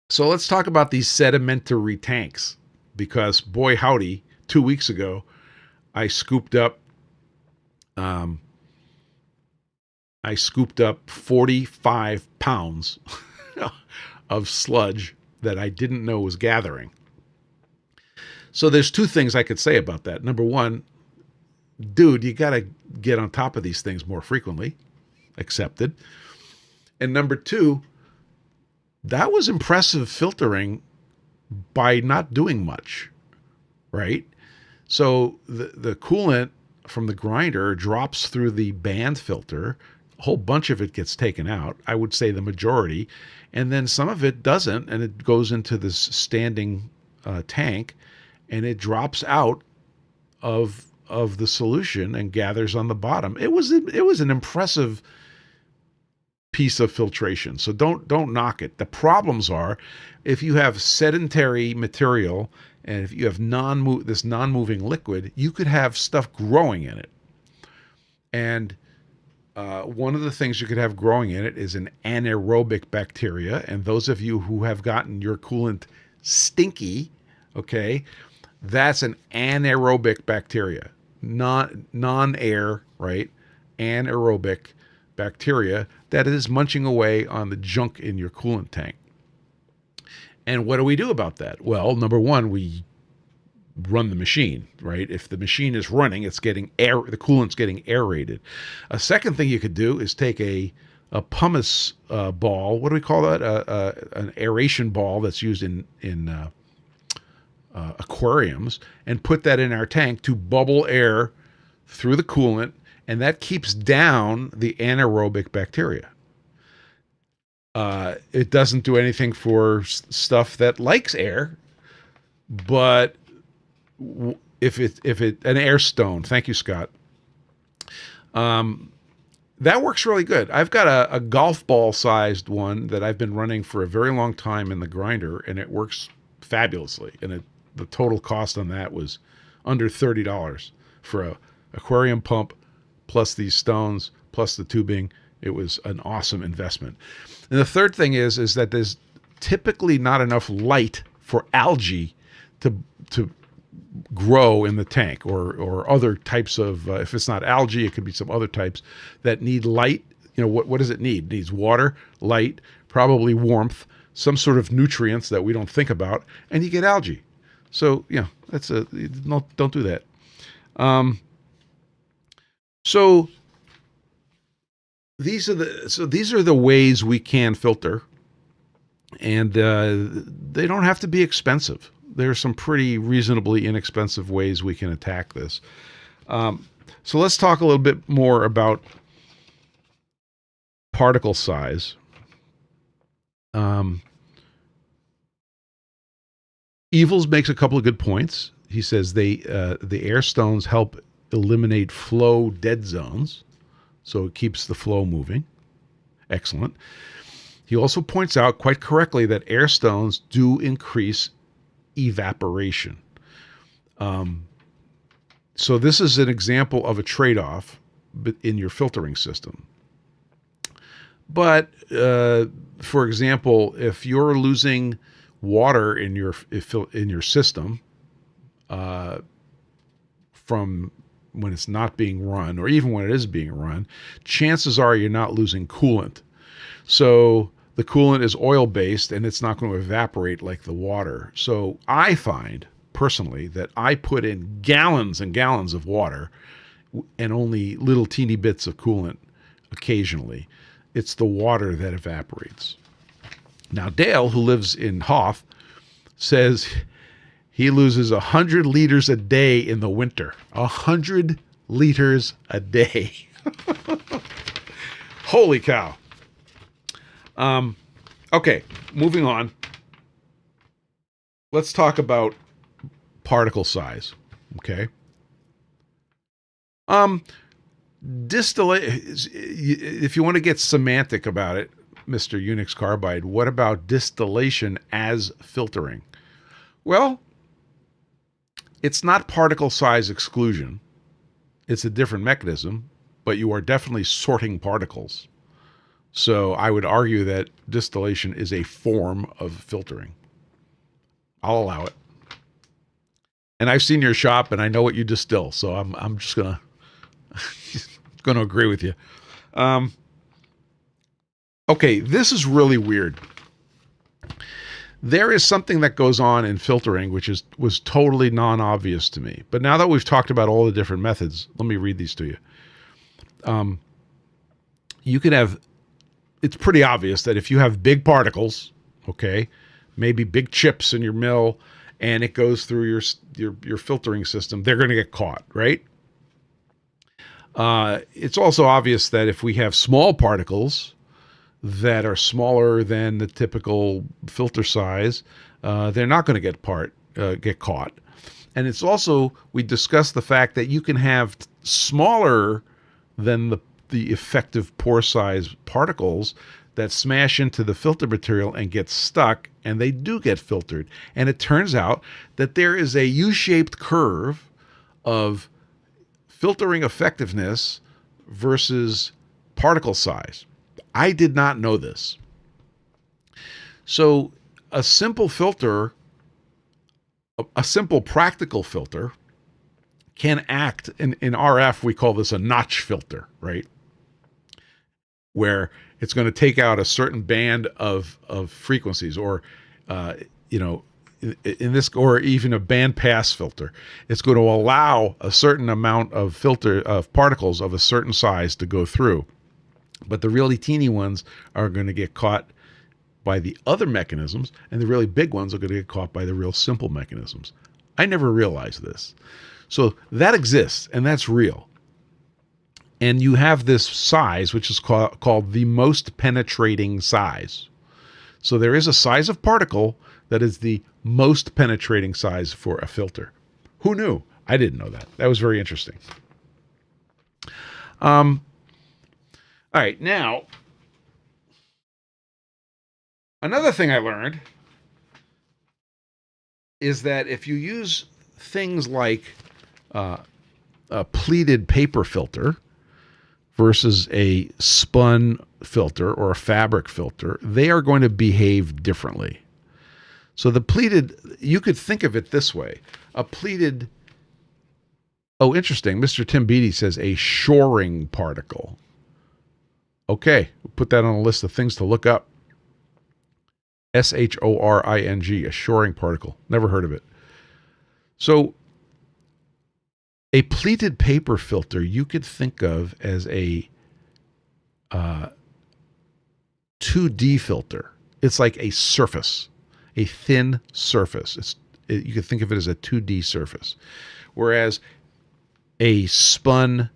So let's talk about these sedimentary tanks, because boy howdy, 2 weeks ago, I scooped up I scooped up 45 pounds of sludge that I didn't know was gathering. So there's two things I could say about that. Number one, dude, you got to get on top of these things more frequently. Accepted. And number two, that was impressive filtering by not doing much, right? So the coolant from the grinder drops through the band filter. A whole bunch of it gets taken out. I would say the majority. And then some of it doesn't, and it goes into this standing tank, and it drops out of the solution and gathers on the bottom. It was an impressive piece of filtration. So don't knock it. The problems are if you have sedentary material and if you have this non-moving liquid, you could have stuff growing in it. And one of the things you could have growing in it is an anaerobic bacteria. And those of you who have gotten your coolant stinky, okay, that's an anaerobic bacteria, non-air, right? Anaerobic bacteria that is munching away on the junk in your coolant tank. And what do we do about that? Well, number one, we run the machine, right? If the machine is running, it's getting air, the coolant's getting aerated. A second thing you could do is take a pumice ball. What do we call that? An aeration ball that's used in aquariums, and put that in our tank to bubble air through the coolant, and that keeps down the anaerobic bacteria. It doesn't do anything for stuff that likes air, but if an air stone, thank you, Scott. That works really good. I've got a golf ball sized one that I've been running for a very long time in the grinder, and it works fabulously. And the total cost on that was under $30 for a aquarium pump, plus these stones, plus the tubing. It was an awesome investment. And the third thing is that there's typically not enough light for algae to grow in the tank, or other types of, if it's not algae, it could be some other types that need light. You know, what does it need? It needs water, light, probably warmth, some sort of nutrients that we don't think about, and you get algae. So yeah, don't do that. So these are the ways we can filter, and they don't have to be expensive. There are some pretty reasonably inexpensive ways we can attack this. So let's talk a little bit more about particle size. Evils makes a couple of good points. He says the air stones help eliminate flow dead zones, so it keeps the flow moving. Excellent. He also points out quite correctly that air stones do increase evaporation. So this is an example of a trade-off in your filtering system. But for example, if you're losing water in your system from when it's not being run, or even when it is being run, chances are you're not losing coolant. So the coolant is oil-based, and it's not going to evaporate like the water. So I find, personally, that I put in gallons and gallons of water and only little teeny bits of coolant occasionally. It's the water that evaporates. Now, Dale, who lives in Hoth, says he loses 100 liters a day in the winter. 100 liters a day. Holy cow. Okay, moving on. Let's talk about particle size. Okay. If you want to get semantic about it, Mr. Unix Carbide, what about distillation as filtering? Well, it's not particle size exclusion. It's a different mechanism, but you are definitely sorting particles. So I would argue that distillation is a form of filtering. I'll allow it. And I've seen your shop, and I know what you distill, so I'm just gonna agree with you. Okay, this is really weird. There is something that goes on in filtering which was totally non-obvious to me. But now that we've talked about all the different methods, let me read these to you. You can have, it's pretty obvious that if you have big particles, okay, maybe big chips in your mill, and it goes through your filtering system, they're going to get caught, right? It's also obvious that if we have small particles that are smaller than the typical filter size, they're not going to get caught. And it's also, we discussed the fact that you can have smaller than the effective pore size particles that smash into the filter material and get stuck, and they do get filtered. And it turns out that there is a U-shaped curve of filtering effectiveness versus particle size. I did not know this. So a simple filter, a simple practical filter, can act, in RF we call this a notch filter, right? Where it's going to take out a certain band of frequencies, or in this, or even a band pass filter. It's going to allow a certain amount of particles of a certain size to go through. But the really teeny ones are going to get caught by the other mechanisms, and the really big ones are going to get caught by the real simple mechanisms. I never realized this. So that exists, and that's real. And you have this size, which is called the most penetrating size. So there is a size of particle that is the most penetrating size for a filter. Who knew? I didn't know that. That was very interesting. All right, now, another thing I learned is that if you use things like a pleated paper filter versus a spun filter or a fabric filter, they are going to behave differently. So the pleated, you could think of it this way. A pleated, oh, interesting. Mr. Tim Beattie says a shoring particle. Okay, we'll put that on a list of things to look up. shoring, a shoring particle. Never heard of it. So a pleated paper filter you could think of as a 2D filter. It's like a surface, a thin surface. You could think of it as a 2D surface. Whereas a spun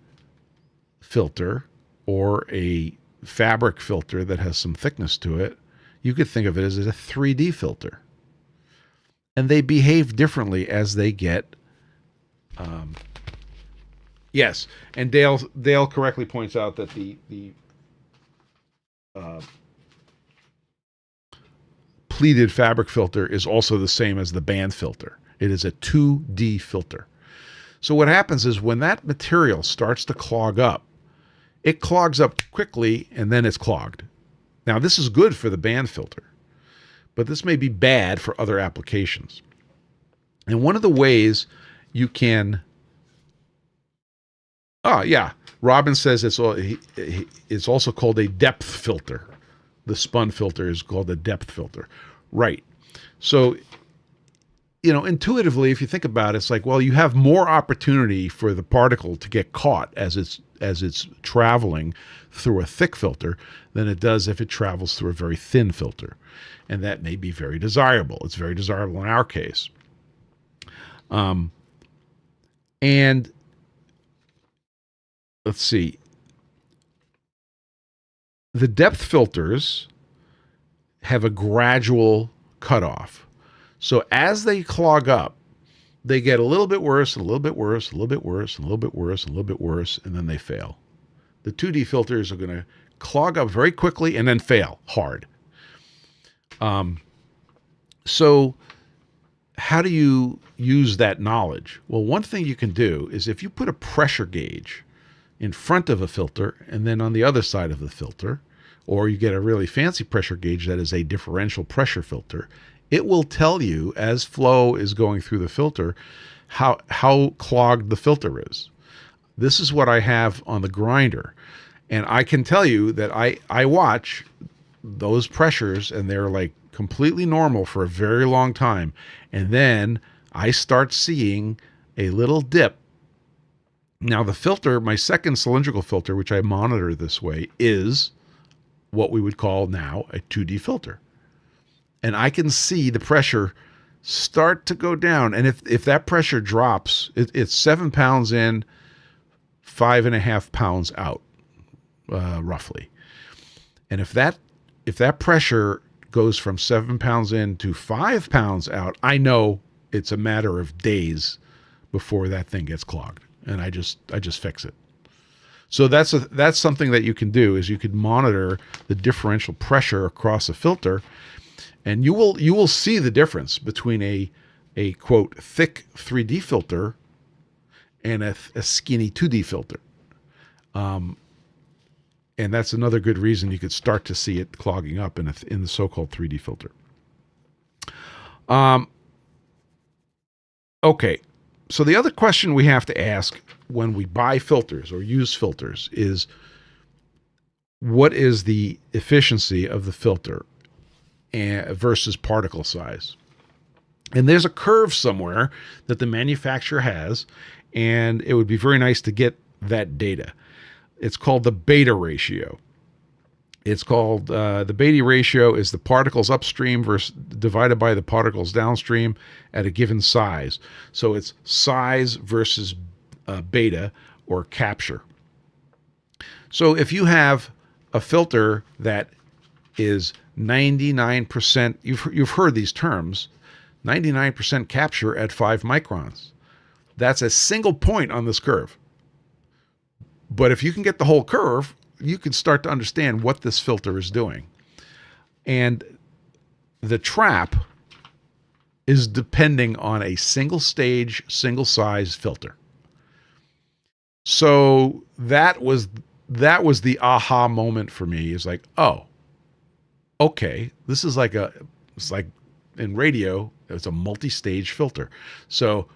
filter or a fabric filter that has some thickness to it, you could think of it as a 3D filter. And they behave differently as they get yes, and Dale correctly points out that the pleated fabric filter is also the same as the band filter. It is a 2D filter. So what happens is when that material starts to clog up, it clogs up quickly and then it's clogged. Now this is good for the band filter, but this may be bad for other applications. And one of the ways you can, Robin says it's also called a depth filter. The spun filter is called a depth filter. Right. So, intuitively, if you think about it, it's like, well, you have more opportunity for the particle to get caught as it's traveling through a thick filter than it does if it travels through a very thin filter. And that may be very desirable. It's very desirable in our case. And let's see. The depth filters have a gradual cutoff. So as they clog up, they get a little bit worse, a little bit worse, a little bit worse, a little bit worse, a little bit worse, and then they fail. The 2D filters are going to clog up very quickly and then fail hard. So how do you use that knowledge? Well, one thing you can do is if you put a pressure gauge in front of a filter and then on the other side of the filter, or you get a really fancy pressure gauge that is a differential pressure filter, it will tell you as flow is going through the filter how clogged the filter is. This is what I have on the grinder. And I can tell you that I watch those pressures, and they're like completely normal for a very long time. And then I start seeing a little dip. Now the filter, my second cylindrical filter, which I monitor this way, is what we would call now a 2D filter. And I can see the pressure start to go down. And if that pressure drops, it's 7 pounds in, 5.5 pounds out, roughly. And if that pressure goes from 7 pounds in to 5 pounds out, I know it's a matter of days before that thing gets clogged, and I just fix it. So that's something that you can do, is you could monitor the differential pressure across a filter, and you will see the difference between a quote thick 3D filter and a skinny 2D filter. And that's another good reason you could start to see it clogging up in the so-called 3D filter. Okay, so the other question we have to ask when we buy filters or use filters is, what is the efficiency of the filter versus particle size? And there's a curve somewhere that the manufacturer has, and it would be very nice to get that data. It's called the beta ratio. It's called the beta ratio is the particles upstream divided by the particles downstream at a given size. So it's size versus beta, or capture. So if you have a filter that is 99%, you've heard these terms, 99% capture at 5 microns. That's a single point on this curve. But if you can get the whole curve, you can start to understand what this filter is doing. And the trap is depending on a single stage, single size filter. So that was the aha moment for me. It's like, oh, okay, this is it's like in radio, it's a multi-stage filter. So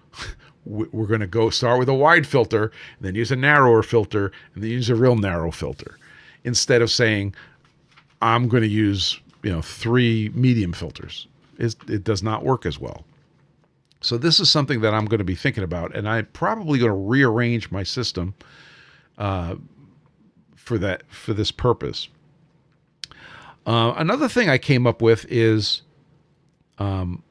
we're going to start with a wide filter, and then use a narrower filter, and then use a real narrow filter, instead of saying, I'm going to use 3 medium filters. It does not work as well. So this is something that I'm going to be thinking about, and I'm probably going to rearrange my system for this purpose. Another thing I came up with is 2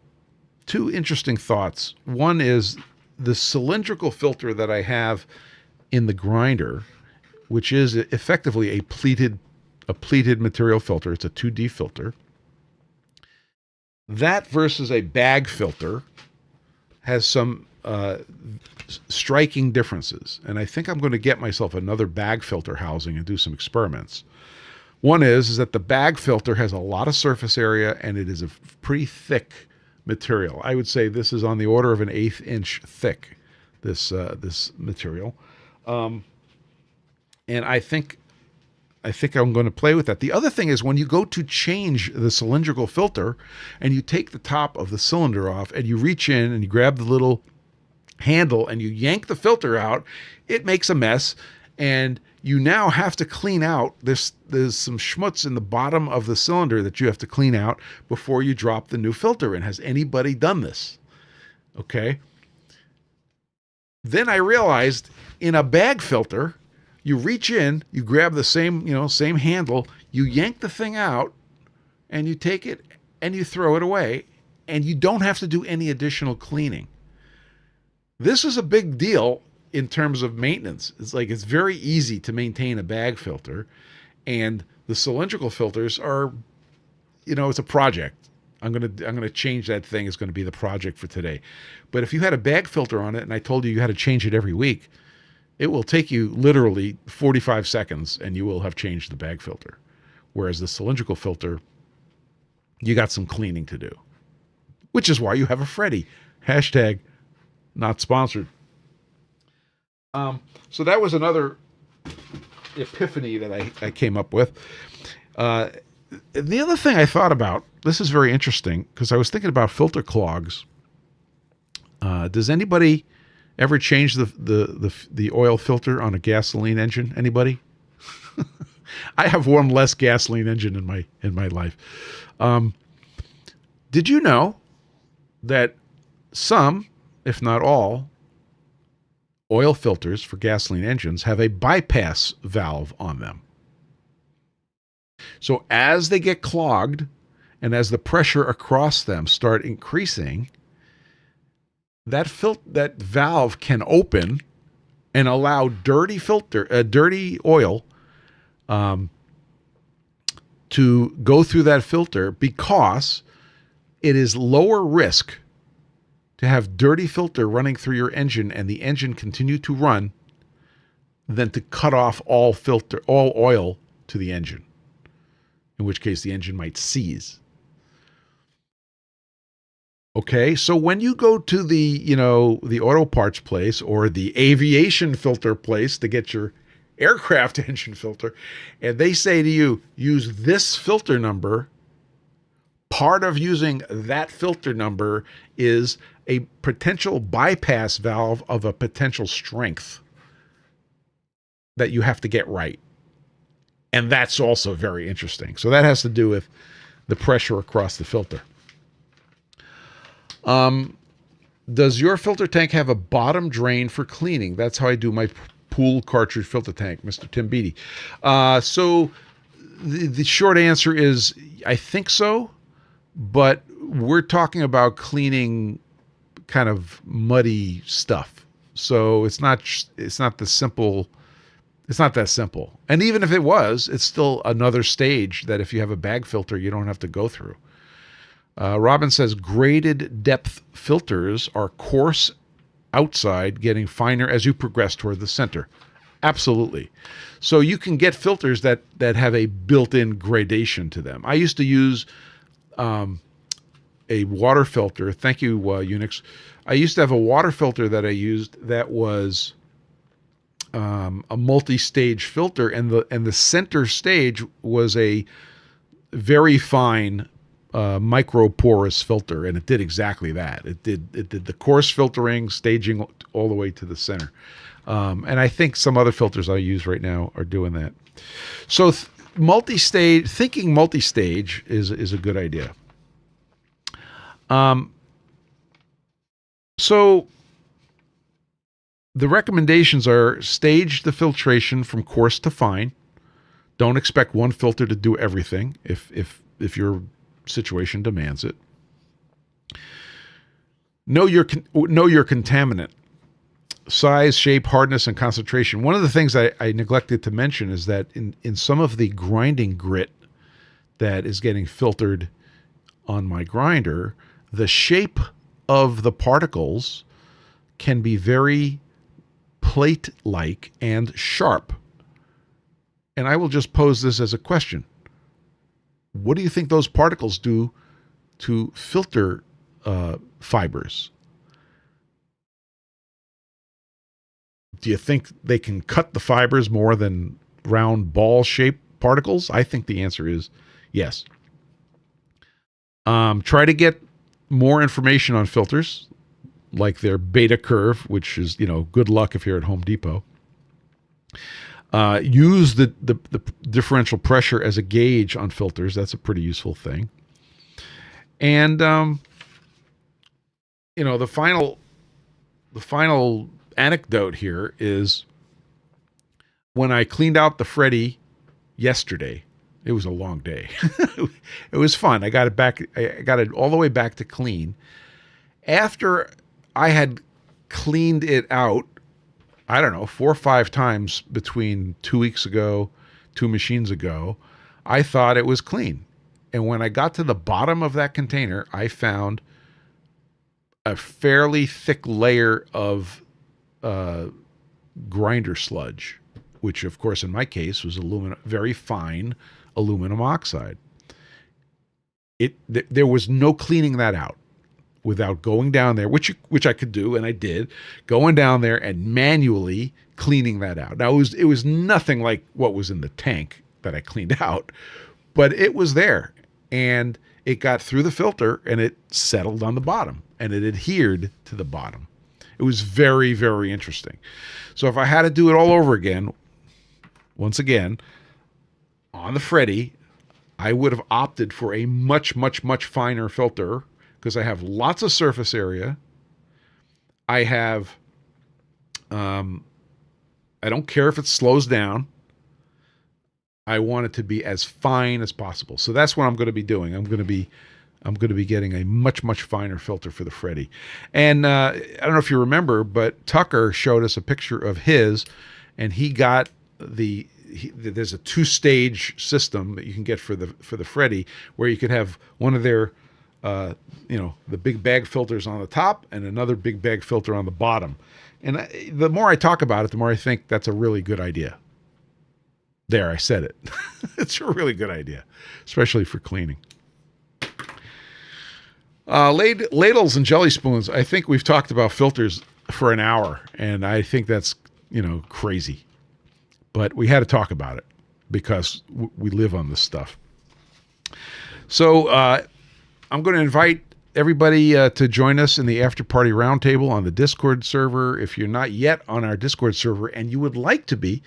interesting thoughts. One is the cylindrical filter that I have in the grinder, which is effectively a pleated material filter. It's a 2D filter. That versus a bag filter has some striking differences. And I think I'm going to get myself another bag filter housing and do some experiments. One is that the bag filter has a lot of surface area, and it is a pretty thick material. I would say this is on the order of an 1/8 inch thick, this material. And I think I'm going to play with that. The other thing is, when you go to change the cylindrical filter and you take the top of the cylinder off and you reach in and you grab the little handle and you yank the filter out, it makes a mess, and you now have to clean out. There's some schmutz in the bottom of the cylinder that you have to clean out before you drop the new filter in. Has anybody done this? Okay. Then I realized, in a bag filter, you reach in, you grab the same handle, you yank the thing out, and you take it and you throw it away, and you don't have to do any additional cleaning. This is a big deal in terms of maintenance. It's very easy to maintain a bag filter, and the cylindrical filters are, it's a project. I'm gonna change that thing. It's going to be the project for today. But if you had a bag filter on it, and I told you had to change it every week, it will take you literally 45 seconds, and you will have changed the bag filter. Whereas the cylindrical filter, you got some cleaning to do, which is why you have a Freddy. Hashtag not sponsored. So that was another epiphany that I came up with. The other thing I thought about, this is very interesting, because I was thinking about filter clogs. Does anybody ever change the oil filter on a gasoline engine? Anybody? I have one less gasoline engine in my life. Did you know that some, if not all, oil filters for gasoline engines have a bypass valve on them? So as they get clogged and as the pressure across them start increasing, that valve can open and allow dirty oil to go through that filter, because it is lower risk to have dirty filter running through your engine and the engine continue to run than to cut off all oil to the engine, in which case the engine might seize. Okay, so when you go to the auto parts place or the aviation filter place to get your aircraft engine filter, and they say to you, use this filter number, part of using that filter number is a potential bypass valve of a potential strength that you have to get right. And that's also very interesting. So that has to do with the pressure across the filter. Does your filter tank have a bottom drain for cleaning? That's how I do my pool cartridge filter tank, Mr. Tim Beattie. So the short answer is I think so, but we're talking about cleaning kind of muddy stuff. So it's not that simple. And even if it was, it's still another stage that if you have a bag filter, you don't have to go through. Robin says graded depth filters are coarse outside, getting finer as you progress toward the center. Absolutely. So you can get filters that have a built-in gradation to them. I used to use a water filter. Thank you, Unix. I used to have a water filter that I used that was a multi-stage filter, and the center stage was a very fine microporous filter, and it did exactly that. It did the coarse filtering, staging all the way to the center. And I think some other filters I use right now are doing that. So thinking multi-stage is a good idea. So the recommendations are stage the filtration from coarse to fine. Don't expect one filter to do everything if your situation demands it. Know your contaminant. Size, shape, hardness, and concentration. One of the things I neglected to mention is that in some of the grinding grit that is getting filtered on my grinder, the shape of the particles can be very plate-like and sharp. And I will just pose this as a question. What do you think those particles do to filter fibers? Do you think they can cut the fibers more than round ball-shaped particles? I think the answer is yes. Try to get more information on filters, like their beta curve, which is, good luck if you're at Home Depot. Use the differential pressure as a gauge on filters. That's a pretty useful thing. And the final anecdote here is when I cleaned out the Freddy yesterday. It was a long day. It was fun. I got it back. I got it all the way back to clean. After I had cleaned it out, I don't know, 4 or 5 times between 2 weeks ago, 2 machines ago, I thought it was clean. And when I got to the bottom of that container, I found a fairly thick layer of grinder sludge, which of course in my case was very fine aluminum oxide. There was no cleaning that out without going down there, which I could do, and I did, going down there and manually cleaning that out. Now it was nothing like what was in the tank that I cleaned out, but it was there, and it got through the filter and it settled on the bottom and it adhered to the bottom. It was very, very interesting. So if I had to do it all over again, once again, on the Freddy, I would have opted for a much, much, much finer filter because I have lots of surface area. I have, I don't care if it slows down. I want it to be as fine as possible. So that's what I'm going to be doing. I'm going to be getting a much, much finer filter for the Freddy. And I don't know if you remember, but Tucker showed us a picture of his, and he got there's a 2-stage system that you can get for the Freddy, where you could have one of their the big bag filters on the top and another big bag filter on the bottom. And the more I talk about it, the more I think that's a really good idea. There, I said it. It's a really good idea, especially for cleaning. Ladles and jelly spoons. I think we've talked about filters for an hour, and I think that's, crazy. But we had to talk about it because we live on this stuff. So I'm going to invite everybody to join us in the After Party Roundtable on the Discord server. If you're not yet on our Discord server and you would like to be,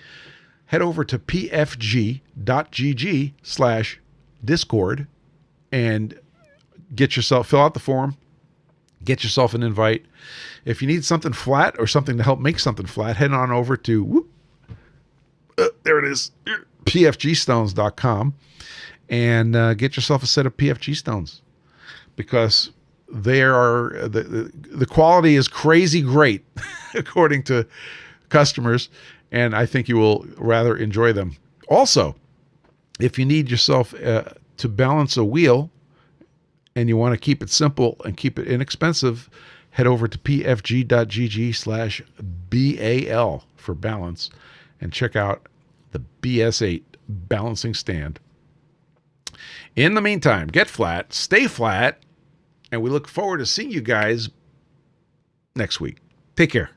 head over to pfg.gg/discord and fill out the form, get yourself an invite. If you need something flat or something to help make something flat, head on over to, there it is, PFG.Stones.com and get yourself a set of PFG Stones, because the quality is crazy great according to customers, and I think you will rather enjoy them. Also, if you need yourself to balance a wheel and you want to keep it simple and keep it inexpensive, head over to pfg.gg/BAL for balance and check out the BS8 balancing stand. In the meantime, get flat, stay flat, and we look forward to seeing you guys next week. Take care.